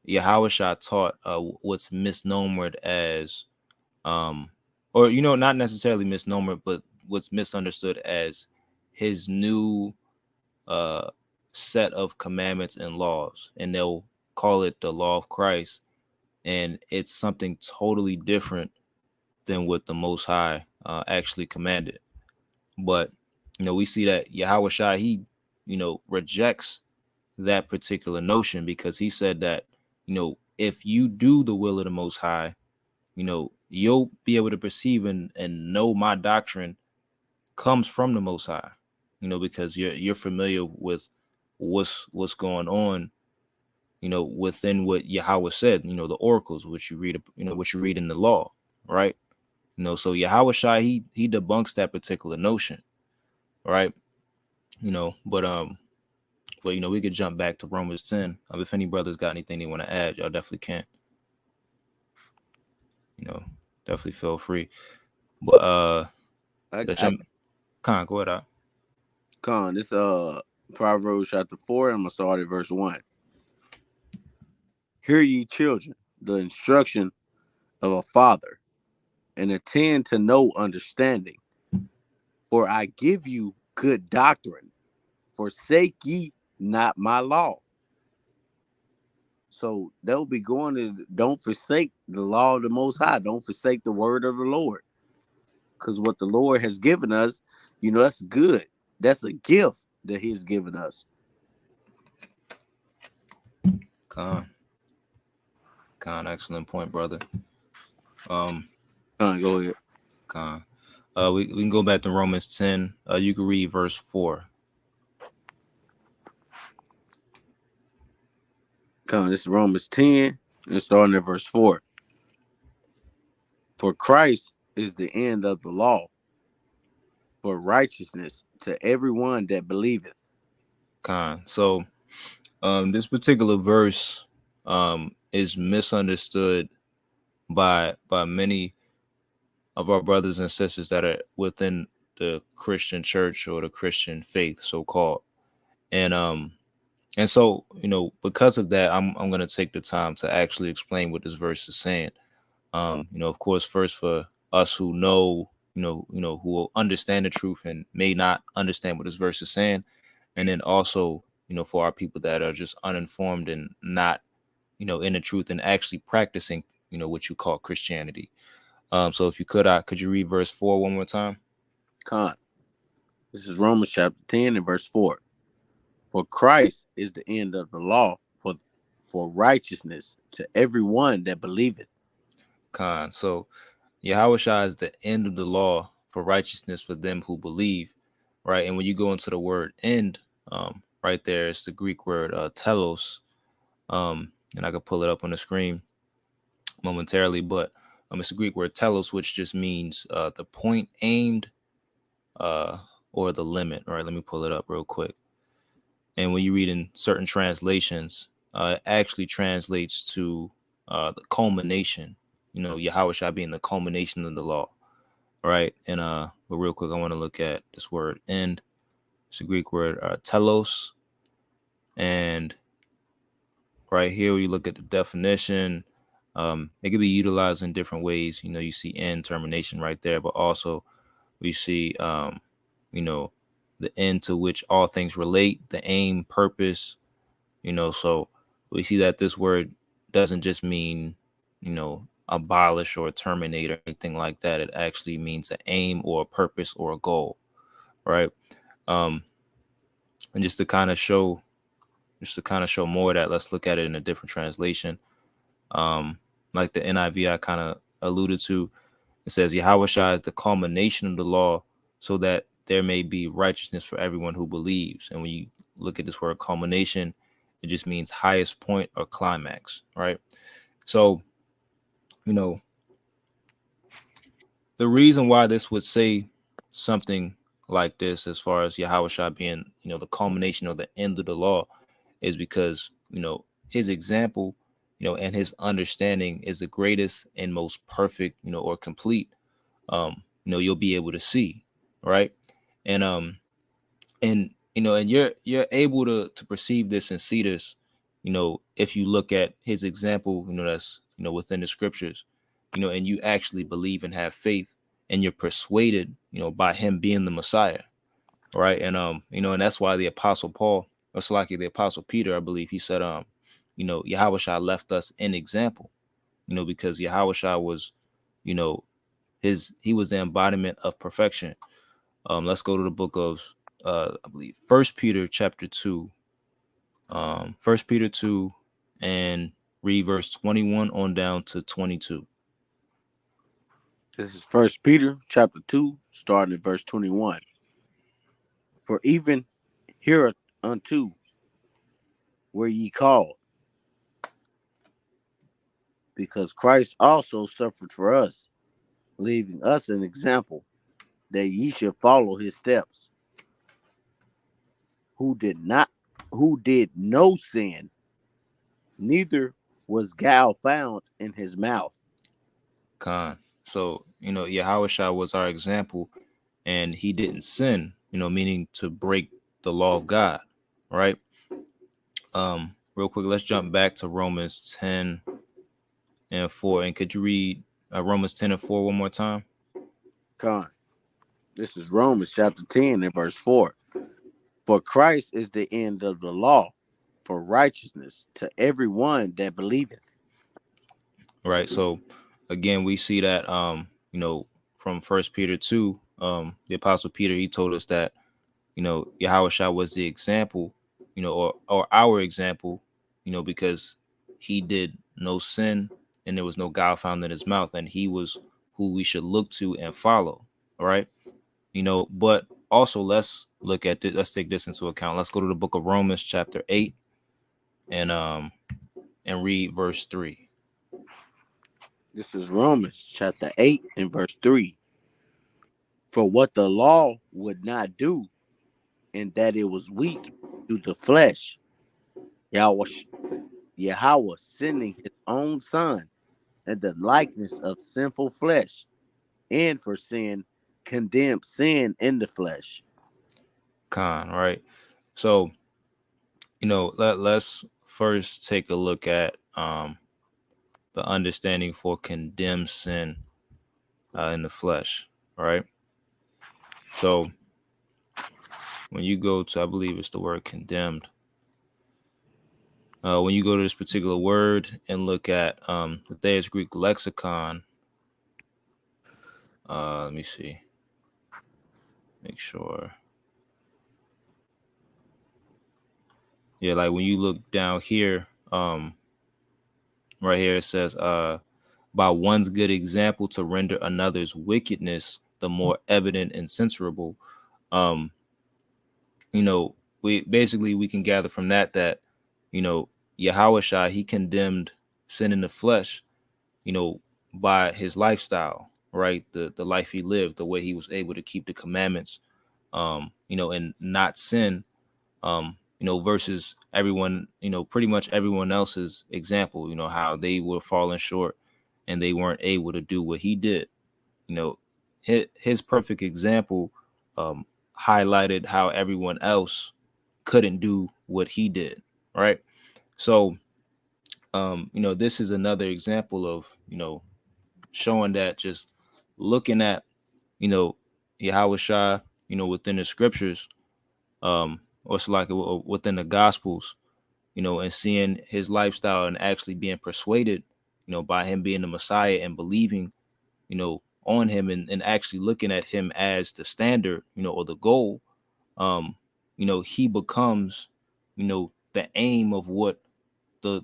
Yahweh Shah taught what's misnomered as or not necessarily misnomered, but what's misunderstood as his new set of commandments and laws, and they'll call it the law of Christ, and it's something totally different than what the Most High actually commanded. But we see that Yahweh Shah, he rejects that particular notion, because he said that if you do the will of the Most High, you'll be able to perceive and know my doctrine comes from the Most High, because you're familiar with what's going on, within what Yahweh said, the oracles, which you read in the law, right? So Yahweh Shah, he debunks that particular notion, right? But But we could jump back to Romans 10. If any brothers got anything they want to add, y'all definitely can. Definitely feel free. But Khan, go ahead.
Khan, this Proverbs chapter 4. I'm gonna start at verse 1. Hear ye children, the instruction of a father, and attend to no understanding. For I give you good doctrine. Forsake ye not my law. So they'll be going to, don't forsake the law of the Most High. Don't forsake the word of the Lord. Because what the Lord has given us, that's good. That's a gift that he's given us.
Khan, excellent point, brother.
Khan, go ahead.
Khan. We can go back to Romans 10. You can read verse 4.
Khan, this is Romans 10, and starting at verse 4. For Christ is the end of the law, for righteousness to everyone that believeth.
Khan. So this particular verse is misunderstood by many of our brothers and sisters that are within the Christian church or the Christian faith, so-called. And so, because of that, I'm going to take the time to actually explain what this verse is saying. Of course, first for us who know, who will understand the truth and may not understand what this verse is saying. And then also, for our people that are just uninformed and not, in the truth and actually practicing, what you call Christianity. So if you could you read verse 4 one more time?
Khan, this is Romans chapter 10 and verse 4. For Christ is the end of the law for righteousness to everyone that believeth.
Khan. So Yahushua is the end of the law for righteousness for them who believe, right? And when you go into the word end, right there, it's the Greek word telos. And I could pull it up on the screen momentarily, but it's the Greek word telos, which just means the point aimed or the limit. All right, let me pull it up real quick. And when you read in certain translations, it actually translates to the culmination, Yahushua being the culmination of the law, right? And but real quick, I want to look at this word end. It's a Greek word telos. And right here, when you look at the definition, it can be utilized in different ways. You see end, termination right there, but also we see, the end to which all things relate, the aim, purpose, so we see that this word doesn't just mean, abolish or terminate or anything like that. It actually means an aim or a purpose or a goal, right? And just to kind of show more of that, let's look at it in a different translation. Like the NIV I kind of alluded to, it says Yahushua is the culmination of the law so that there may be righteousness for everyone who believes. And when you look at this word culmination, it just means highest point or climax, right? So, the reason why this would say something like this, as far as Yahushua being, the culmination or the end of the law, is because, his example, and his understanding is the greatest and most perfect, or complete, you'll be able to see, right? And you're able to perceive this and see this, if you look at his example, that's, within the scriptures, and you actually believe and have faith and you're persuaded, by him being the Messiah. Right. And, and that's why the Apostle Paul, or Salaki, the Apostle Peter, I believe he said, Yahushua left us an example, because Yahushua was, he was the embodiment of perfection. Let's go to the book of, I believe, 1 Peter chapter 2, 1 Peter 2, and read verse 21 on down to 22.
This is 1 Peter chapter 2, starting at verse 21. For even hereunto were ye called, because Christ also suffered for us, leaving us an example, that ye should follow his steps, who did not who did no sin, neither was guile found in his mouth.
Khan. So, Yahushua was our example, and he didn't sin, meaning to break the law of God, right? Real quick, let's jump back to Romans 10 and 4. And could you read Romans 10 and 4 one more time?
Con. This is Romans chapter 10 and verse 4. For Christ is the end of the law for righteousness to everyone that believeth.
Right. So again, we see that from First Peter 2, the Apostle Peter, he told us that Yahushua was the example, or our example, because he did no sin and there was no guile found in his mouth, and he was who we should look to and follow. All right. But also let's look at this. Let's take this into account. Let's go to the book of Romans chapter 8 and read verse 3.
This is Romans chapter 8 and verse 3. For what the law would not do, and that it was weak through the flesh, Yahweh sending his own son in the likeness of sinful flesh, and for sin, condemned sin in the flesh.
Khan, right? So, let's first take a look at the understanding for condemned sin in the flesh, right? So when you go to, I believe it's the word condemned. When you go to this particular word and look at the Thayer's Greek lexicon, let me see. Make sure. Yeah, like when you look down here, right here it says, by one's good example to render another's wickedness the more evident and censorable. We can gather from that Yahushua, he condemned sin in the flesh, by his lifestyle, right? The life he lived, the way he was able to keep the commandments, and not sin, versus everyone, pretty much everyone else's example, how they were falling short and they weren't able to do what he did. His perfect example highlighted how everyone else couldn't do what he did, right? So, this is another example of, showing that just looking at, Yahushua, within the scriptures, or it's like within the gospels, and seeing his lifestyle and actually being persuaded, by him being the Messiah and believing, on him and actually looking at him as the standard, or the goal, he becomes, the aim of what the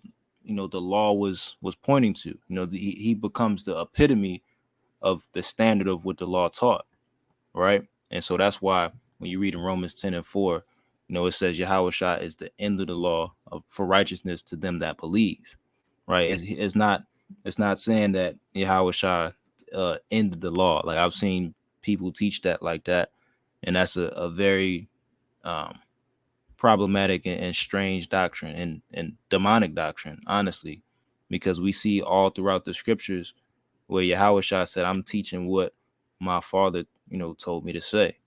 law was pointing to. He becomes the epitome of the standard of what the law taught, right? And so that's why when you read in Romans 10 and 4, it says Yahushua is the end of the law for righteousness to them that believe, right? It's not saying that Yahushua ended the law. Like I've seen people teach that like that, and that's a very problematic and strange doctrine and demonic doctrine, honestly, because we see all throughout the scriptures where Yahushua said, I'm teaching what my father, told me to say,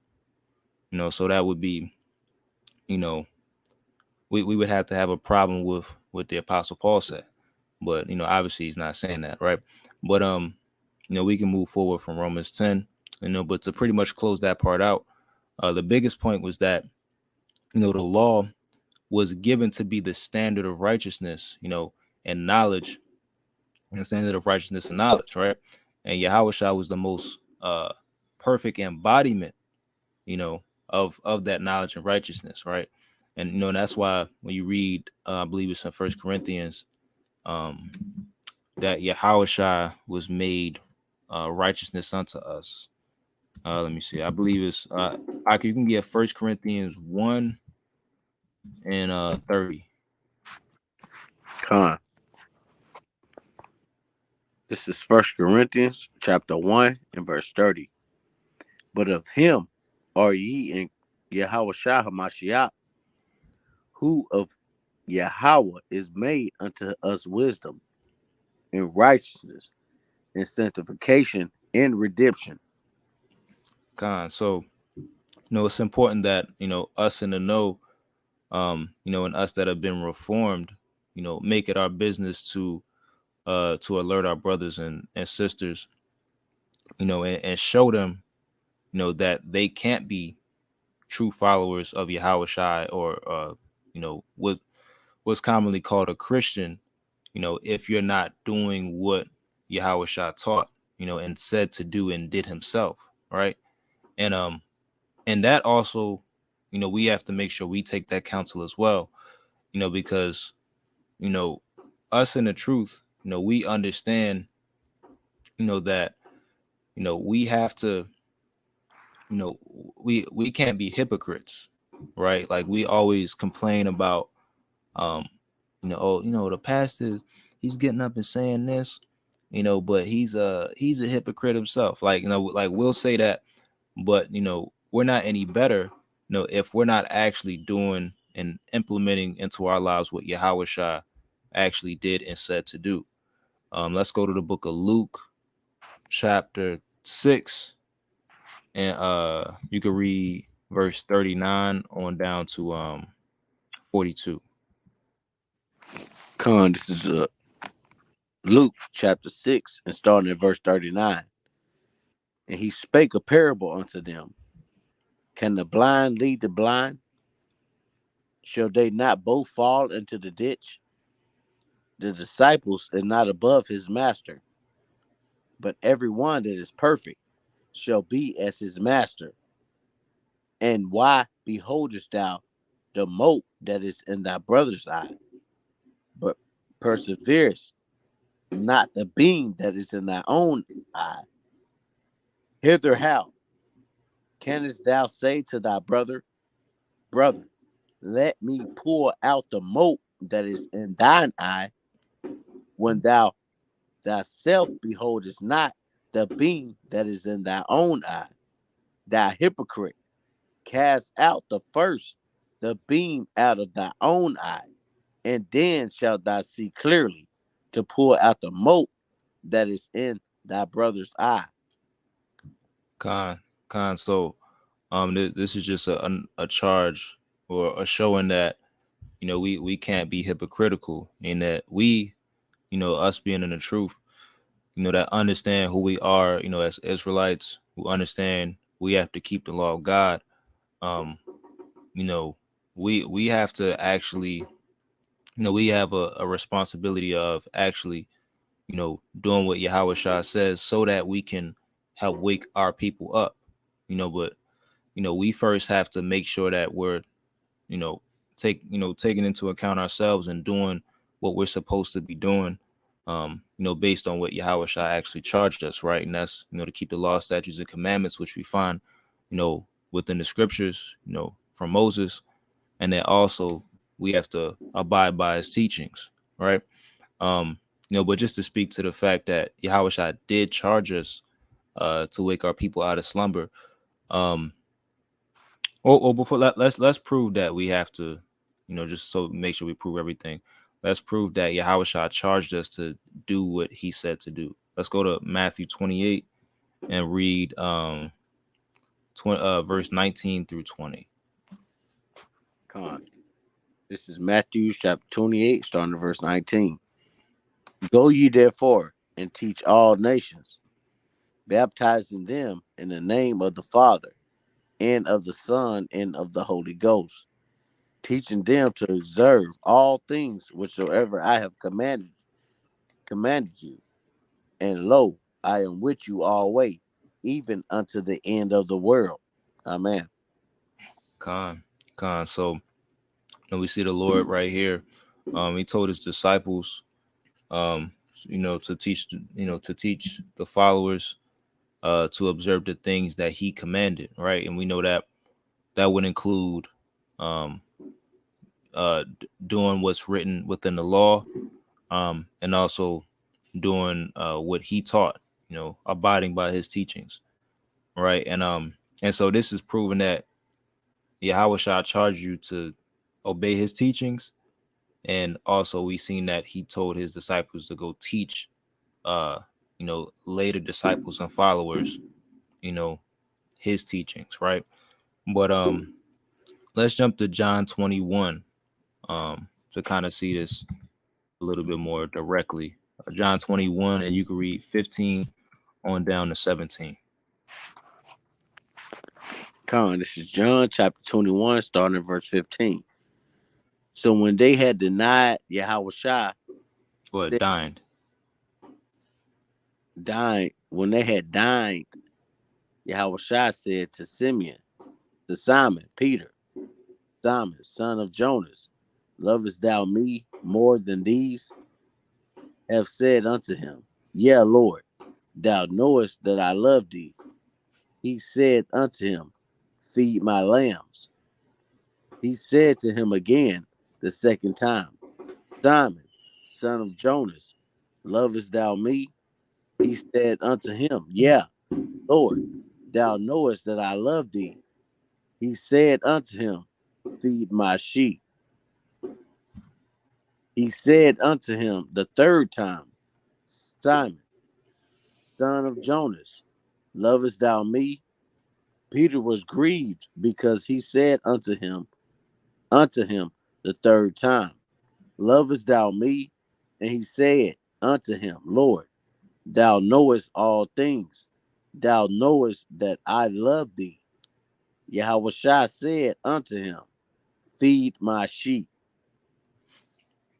so that would be, we would have to have a problem with what the Apostle Paul said, but, obviously he's not saying that, right? But, we can move forward from Romans 10, but to pretty much close that part out, the biggest point was that, the law was given to be the standard of righteousness, and knowledge, and standard of righteousness and knowledge, right? And Yahushua was the most perfect embodiment, of that knowledge and righteousness, right? And that's why when you read, I believe it's in 1 Corinthians, that Yahushua was made righteousness unto us. Let me see. I believe it's you can get 1 Corinthians 1 and 30.
Con. This is 1 Corinthians chapter 1 and verse 30. But of him are ye in Yahushua HaMashiach, who of Yahweh is made unto us wisdom and righteousness and sanctification and redemption.
So it's important that us in the know, and us that have been reformed, make it our business to alert our brothers and sisters, and show them, that they can't be true followers of Yahweh Shai, or what's commonly called a Christian, if you're not doing what Yahweh Shai taught, and said to do and did himself, right? And that also, we have to make sure we take that counsel as well, because us in the truth, we understand, that we have to, we can't be hypocrites, right? Like, we always complain about the pastor, he's getting up and saying this, but he's a hypocrite himself. Like, like, we'll say that, but we're not any better, if we're not actually doing and implementing into our lives what Yahweh Shai actually did and said to do. Let's go to the book of Luke, chapter 6, and you can read verse 39 on down to 42.
This is Luke chapter 6 and starting at verse 39. And he spake a parable unto them. Can the blind lead the blind? Shall they not both fall into the ditch? The disciples is not above his master, but every one that is perfect shall be as his master. And why beholdest thou the mote that is in thy brother's eye, but perseverest not the beam that is in thy own eye? Hither how canst thou say to thy brother, Brother, let me pull out the mote that is in thine eye, when thou thyself beholdest not the beam that is in thy own eye? Thou hypocrite, cast out the beam out of thy own eye, and then shalt thou see clearly to pull out the mote that is in thy brother's eye.
So this is just a charge, or a showing that we can't be hypocritical, and that we, us being in the truth, that understand who we are, as Israelites, who understand we have to keep the law of God. We have to actually, we have a responsibility of actually, doing what Yahweh Shai says, so that we can help wake our people up. But we first have to make sure that we're, taking into account ourselves and doing what we're supposed to be doing, based on what Yahweh Shai actually charged us, right? And that's, to keep the law, statutes, and commandments, which we find, within the scriptures, from Moses. And then also we have to abide by his teachings, right? But just to speak to the fact that Yahweh Shai did charge us to wake our people out of slumber. Before let's prove that we have to, just so make sure we prove everything. Let's prove that Yahweh Shai charged us to do what he said to do. Let's go to Matthew 28 and read verse 19 through 20.
This is Matthew chapter 28, starting at verse 19. Go ye therefore and teach all nations, baptizing them in the name of the Father, and of the Son, and of the Holy Ghost, teaching them to observe all things whatsoever I have commanded you. And lo, I am with you always, even unto the end of the world. Amen.
So we see the Lord right here. He told his disciples, to teach the followers to observe the things that he commanded, right? And we know that would include doing what's written within the law, and also doing what he taught, abiding by his teachings, right? And so this is proven that Yahweh Shai charged you to obey his teachings. And also we seen that he told his disciples to go teach later disciples and followers, his teachings, right? But let's jump to John 21 to kind of see this a little bit more directly. John 21, and you can read 15 on down to 17.
This is John chapter 21, starting at verse 15. So when they had denied Yahushua, when they had dined, Yahushua said to Simon Peter, Simon, son of Jonas, lovest thou me more than these? Have said unto him, Yea, Lord, thou knowest that I love thee. He said unto him, Feed my lambs. He said to him again the second time, Simon, son of Jonas, lovest thou me? He said unto him, Yea, Lord, thou knowest that I love thee. He said unto him, Feed my sheep. He said unto him the third time, Simon, son of Jonas, lovest thou me? Peter was grieved because he said unto him the third time, Lovest thou me? And he said unto him, Lord, thou knowest all things. Thou knowest that I love thee. Yahushua said unto him, Feed my sheep.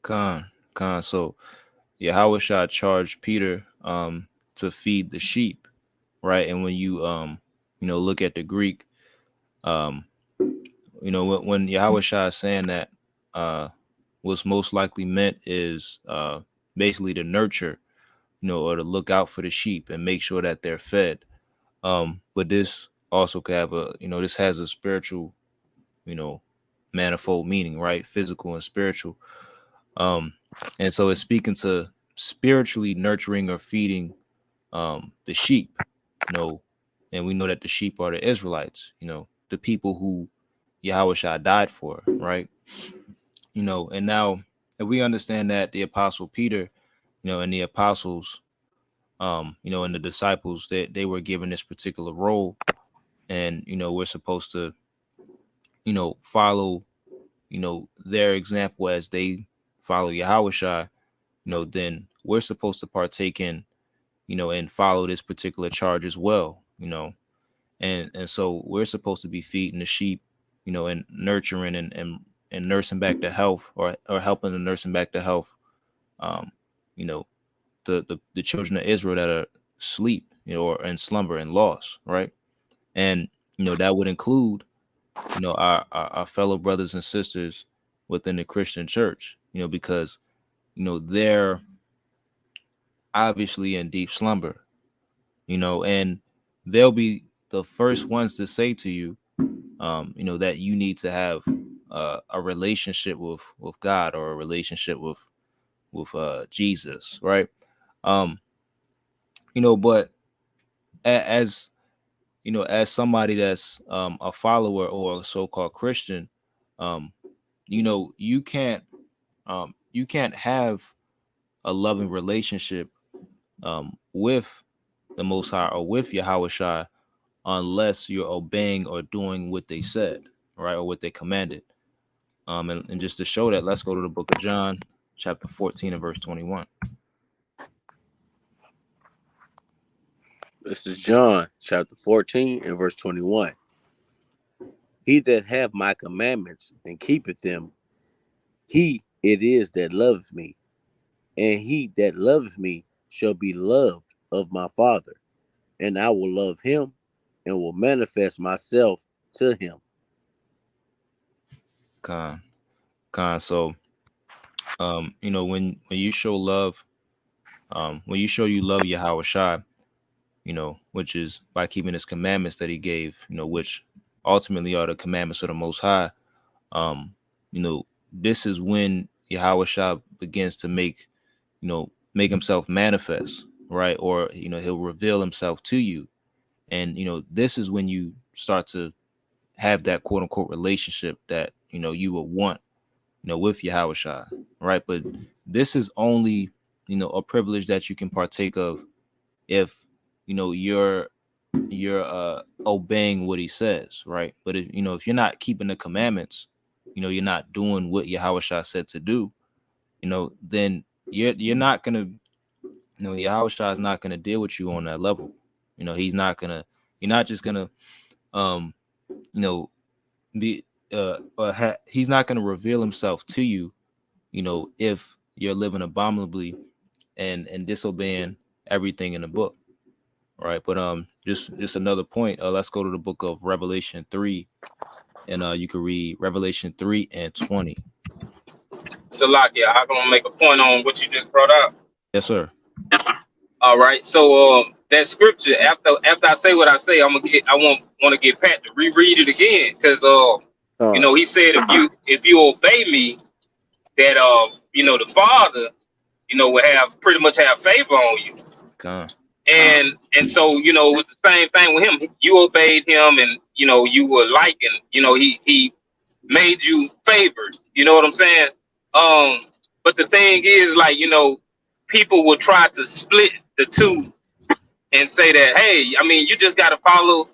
So Yahushua charged Peter to feed the sheep, right? And when you look at the Greek, when Yahushua is saying that, what's most likely meant is basically to nurture, or to look out for the sheep and make sure that they're fed. But this also could have this has a spiritual, manifold meaning, right? Physical and spiritual. And so it's speaking to spiritually nurturing or feeding the sheep, and we know that the sheep are the Israelites, the people who Yahushua died for, right? And now if we understand that the apostle Peter, and the apostles, and the disciples, that they were given this particular role, and we're supposed to follow their example as they follow Yahushua, then we're supposed to partake in and follow this particular charge as well, and so we're supposed to be feeding the sheep, and nurturing and nursing back to health, or helping to nursing back to health, the children of Israel that are asleep, or in slumber and lost, right? And that would include our fellow brothers and sisters within the Christian church, because they're obviously in deep slumber, and they'll be the first ones to say to you, that you need to have a relationship with God, or a relationship with Jesus, right? But as somebody that's a follower or a so-called Christian, you can't have a loving relationship with the Most High or with Yahushua unless you're obeying or doing what they said, right, or what they commanded. And just to show that, let's go to the book of John, chapter 14 and verse 21.
This is John chapter 14 and verse 21. He that hath my commandments and keepeth them, he it is that loveth me, and he that loveth me shall be loved of my Father, and I will love him and will manifest myself to him.
So when you show love, when you show you love Yahushua, which is by keeping his commandments that he gave, which ultimately are the commandments of the Most High, this is when Yahushua begins to make himself manifest, right? Or, he'll reveal himself to you. And, this is when you start to have that quote unquote relationship that, you would want with Yahushua, right? But this is only, a privilege that you can partake of if, you're obeying what he says, right? But if you're not keeping the commandments, you're not doing what Yahushua said to do, then you're not gonna, Yahushua is not gonna deal with you on that level. He's not gonna, you're not just gonna, be he's not gonna reveal himself to you, if you're living abominably and disobeying everything in the book. Right. But just another point. Let's go to the book of Revelation 3, and you can read Revelation 3 and 20.
Salakia, I'm gonna make a point on what you just brought up.
Yes, sir.
All right. So that scripture, after I say what I say, I want to get Pat to reread it again, because he said if you obey me, that the Father, will pretty much have favor on you.
God.
And so, with the same thing with him, you obeyed him, and you were liking, he made you favored. You know what I'm saying? But the thing is, like, people will try to split the two and say that, hey, I mean, you just gotta follow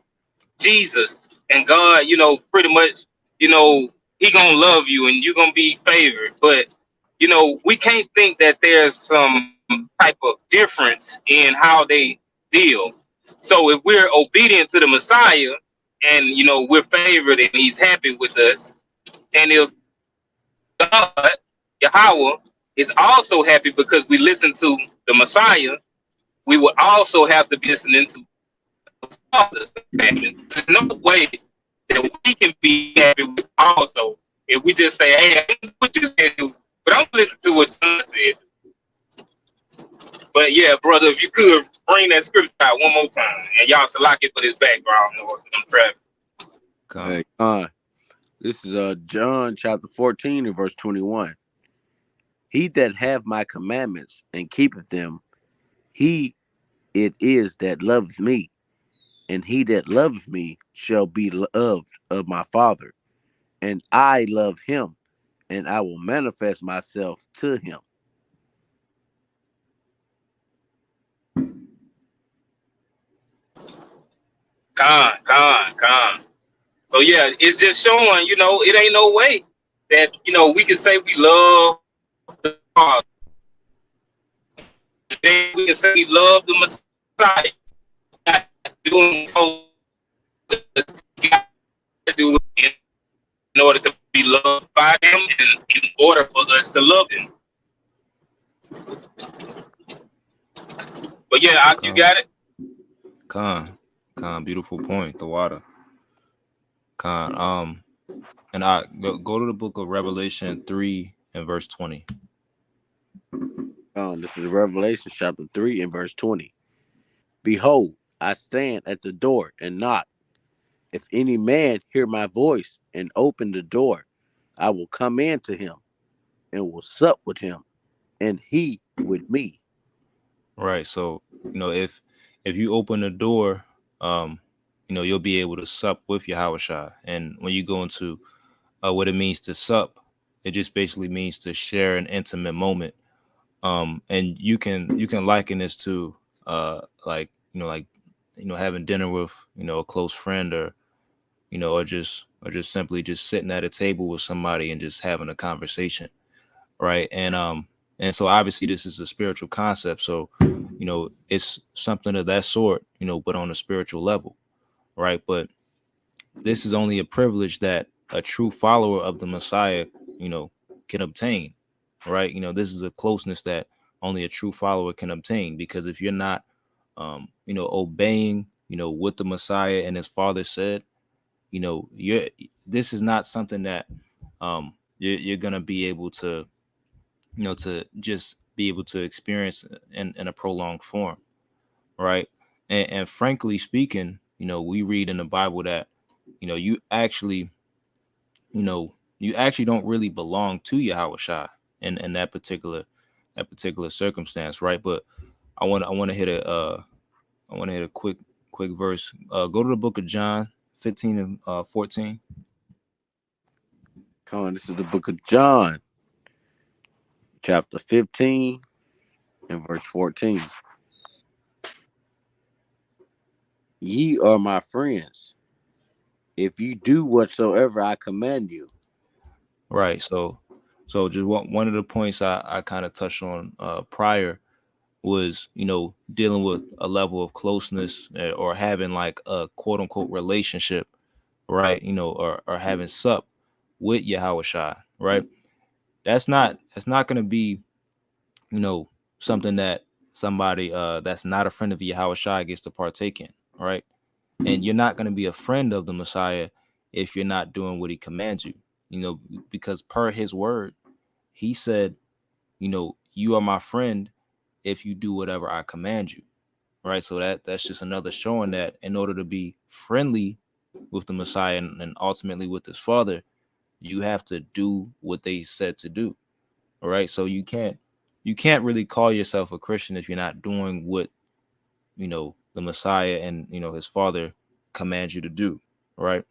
Jesus, and God, pretty much, he gonna love you and you're gonna be favored. But we can't think that there's some type of difference in how they deal. So if we're obedient to the Messiah and we're favored and he's happy with us, and if God, Yahweh, is also happy because we listen to the Messiah, we will also have to be listening to the Father's commandments. There's no way that we can be happy with also if we just say, hey, I know what you said, but I'm listening to what John said. But yeah, brother, if you could bring that scripture out one more time, and y'all select it for this background noise, I'm trapping.
This is John chapter 14 and verse 21. He that have my commandments and keepeth them, he it is that loveth me, and he that loveth me shall be loved of my Father, and I love him, and I will manifest myself to him.
Con. So yeah, it's just showing, it ain't no way that, we can say we love the Father. Then we can say we love the Messiah. Not doing so, do it in order to be loved by him and in order for us to love him. But yeah, you got it.
Con, beautiful point. The water. Con, and I go to the book of Revelation 3 and verse 20.
This is Revelation chapter 3 and verse 20. Behold, I stand at the door and knock. If any man hear my voice and open the door, I will come in to him and will sup with him, and he with me.
Right. So, if you open the door, you'll be able to sup with Yahushua. And when you go into what it means to sup, it just basically means to share an intimate moment. And you can liken this to having dinner with a close friend, or or just simply just sitting at a table with somebody and just having a conversation, right? And so obviously this is a spiritual concept, so it's something of that sort, but on a spiritual level, right? But this is only a privilege that a true follower of the Messiah can obtain, right? This is a closeness that only a true follower can obtain, because if you're not obeying what the Messiah and his Father said, this is not something that you're gonna be able to to just be able to experience in a prolonged form, right? And frankly speaking, we read in the Bible that you actually don't really belong to Yahushua in that particular circumstance, right? But I want to hit a quick verse. Go to the book of John 15 and 14.
Come on, this is the book of John, chapter 15 and verse 14. Ye are my friends, if you do whatsoever I command you.
Right. So just one of the points I kind of touched on prior was, dealing with a level of closeness or having like a quote unquote relationship, right? Or having sup with Yahweh Shai, right? That's not going to be, something that somebody that's not a friend of Yahweh Shai gets to partake in, right? And you're not going to be a friend of the Messiah if you're not doing what he commands you, because per his word, he said, you are my friend if you do whatever I command you, right? So that's just another showing that in order to be friendly with the Messiah and ultimately with his Father, you have to do what they said to do, all right? So you can't really call yourself a Christian if you're not doing what, the Messiah and, his Father commands you to do, right?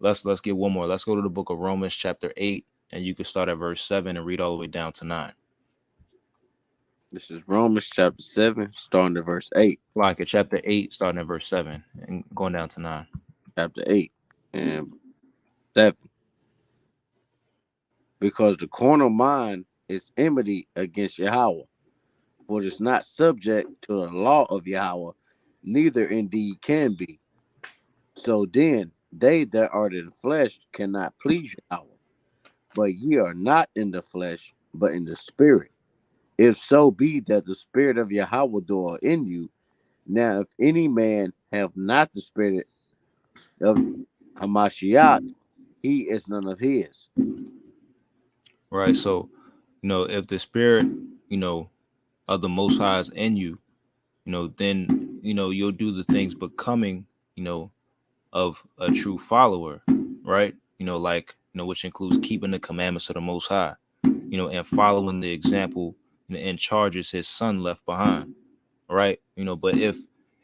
Let's get one more. Let's go to the book of Romans chapter 8, and you can start at verse 7 and read all the way down to 9.
This is Romans chapter 7, starting at verse 8.
Like at chapter 8, starting at verse 7 and going down to 9.
Chapter 8 and 7. Because the carnal mind is enmity against Yahweh, for it is not subject to the law of Yahweh, neither indeed can be. So then, they that are in the flesh cannot please Yahweh. But ye are not in the flesh, but in the spirit. If so be that the spirit of Yahweh dwell in you. Now, if any man have not the spirit of Hamashiach, he is none of his.
Right. So, if the spirit, of the Most High is in you, then, you'll do the things becoming, of a true follower, right? Which includes keeping the commandments of the Most High, and following the example and charges his son left behind, right? But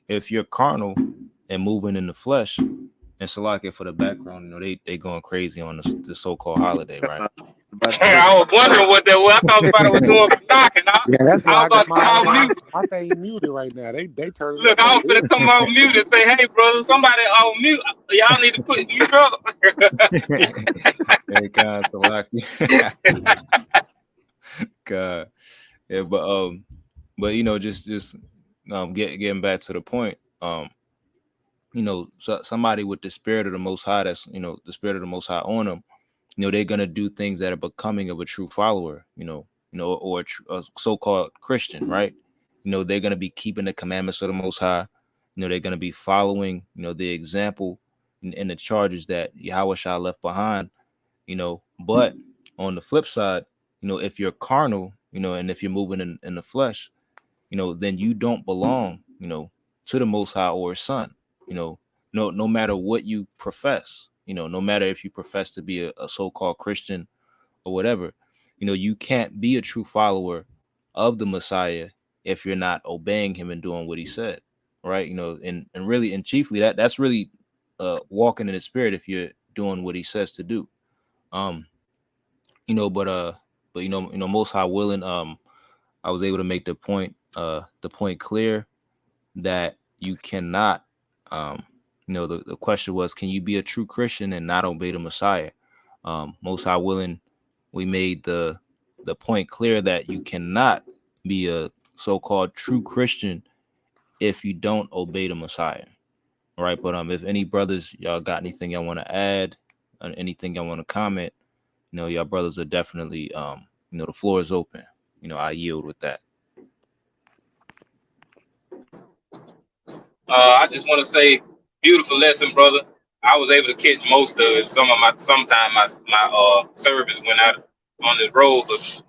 if you're carnal and moving in the flesh, and Salakia for the background, they going crazy on the so-called holiday, right?
I was wondering what that was. I thought somebody was doing some knocking.
Yeah, that's why I got
come off mute.
my thing muted right now. They turn.
Look, I was gonna come off mute and say, "Hey, brother, somebody on mute. Y'all need to put mute up."
Hey, God, Salakia. God, yeah, but just getting back to the point, so somebody with the spirit of the Most High, that's the spirit of the Most High on them, they're gonna do things that are becoming of a true follower, or a so-called Christian, right? They're gonna be keeping the commandments of the Most High. They're gonna be following, the example and the charges that Yahweh Shah left behind. But on the flip side, if you're carnal, and if you're moving in the flesh, then you don't belong, to the Most High or his son. No matter what you profess, no matter if you profess to be a so-called Christian or whatever, you can't be a true follower of the Messiah if you're not obeying him and doing what he said, right? And really, and chiefly that's really walking in the spirit if you're doing what he says to do. But Most High willing, I was able to make the point clear that you cannot, the question was, can you be a true Christian and not obey the Messiah? Most High willing, we made the point clear that you cannot be a so-called true Christian if you don't obey the Messiah. All right. But if any brothers, y'all got anything y'all want to add, anything y'all want to comment, y'all brothers are definitely, the floor is open. I yield with that.
I just want to say, beautiful lesson, brother. I was able to catch most of it. Sometime my service went out on the road, but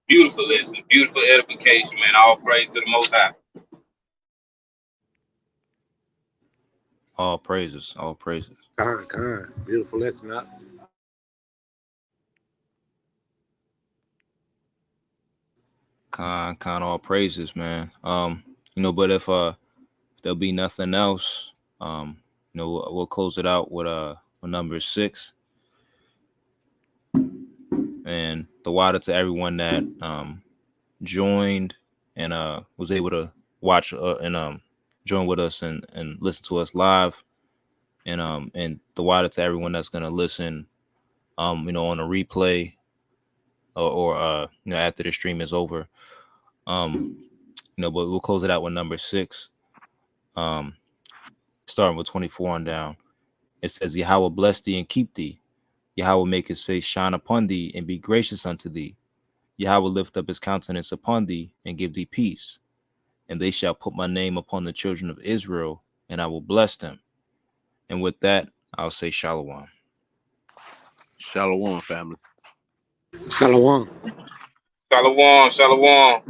beautiful lesson, beautiful edification, man. All praise to the Most High.
All praises, all praises.
God, beautiful lesson.
Con, all praises, man. But if there'll be nothing else, we'll close it out with number 6. And the water to everyone that joined and was able to watch and join with us and listen to us live. And the water to everyone that's gonna listen on a replay or after the stream is over. But we'll close it out with number 6. Starting with 24 on down. It says, Yahweh bless thee and keep thee. Yahweh make his face shine upon thee and be gracious unto thee. Yahweh lift up his countenance upon thee and give thee peace. And they shall put my name upon the children of Israel, and I will bless them. And with that, I'll say Shalom.
Shalom, family.
Shalom.
Shalom, shalom.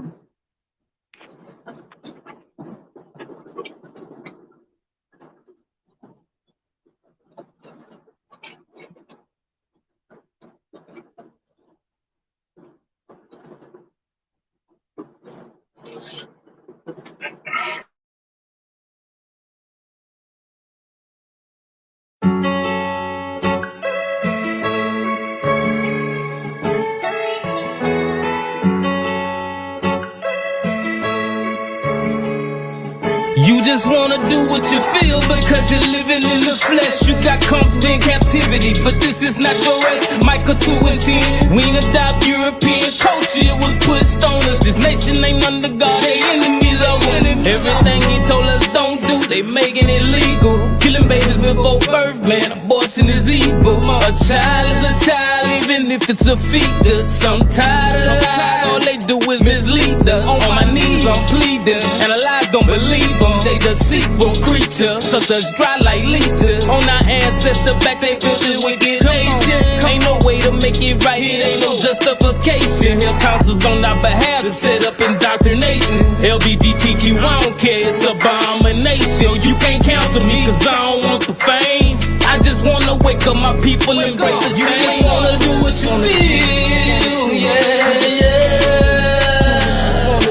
You just wanna do what you feel because you're living in the flesh. You got comfort in captivity, but this is not your race. Micah 2 and 10. We ain't adopt European culture, it was pushed on us. This nation ain't under God, they enemies of us. Everything he told us don't do, they making it legal. Killing babies before birth, man, abortion is evil. A child is a child, even if it's a fetus. I'm tired of the lies, all they do is mislead us. On my knees, I'm pleading, and the lies don't believe them. They deceitful creatures, such as dry like leeches. On our ancestors back, they built this wicked nation. Ain't no way to make it right, it ain't no justification. Here counsels on our behalf to set up indoctrination. LGBTQ, I don't care, it's abomination. You can't counsel me, cause I don't want the fame. I just wanna wake up my people and break the chain. You just wanna do what you feel, yeah.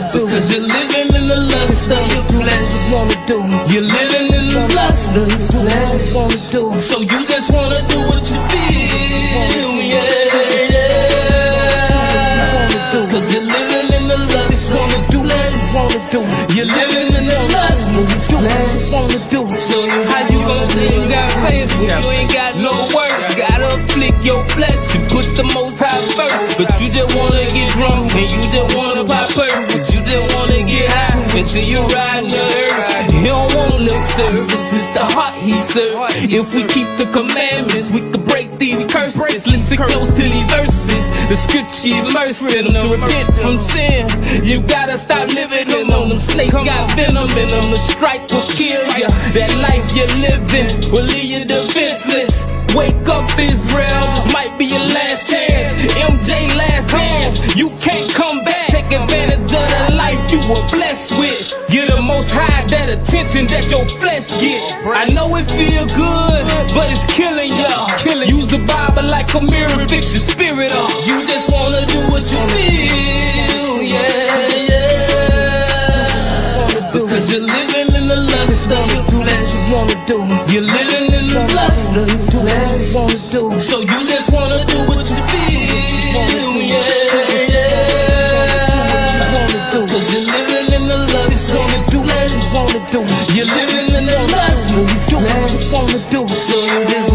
Cause you're living in the lust of your flesh. You're living in the lust of your flesh. So you just wanna do what you feel, yeah. Cause you're living in the lust of your flesh. You're living in the lust of your flesh. So how you gonna say you got faith when you ain't got no work? Gotta afflict your flesh. You put the Most High first, but you just wanna get drunk and you just wanna pop her, but you just wanna get high until you ride the earth. He don't want lip service, it's the heart he serves. If we keep the commandments, we could break these curses. Listen close to these verses. The scripture immersed in them to repent from sin. You gotta stop living in them. Them snakes got venom in them. The strike will kill you. That life you're living will leave you defenseless. Wake up, Israel, this might be your last chance. MJ last dance, you can't come back. Take advantage of the life you were blessed with. Get the Most High that attention that your flesh get. I know it feel good, but it's killing y'all. Use the Bible like a mirror, fix your spirit up. You just wanna do what you feel, yeah. Because you're living in the lust of your flesh. You're living in the lust of your flesh. So you just wanna do what you feel, yeah. Cause you're living in the lust of your flesh. You're living in the lust of your flesh. So you just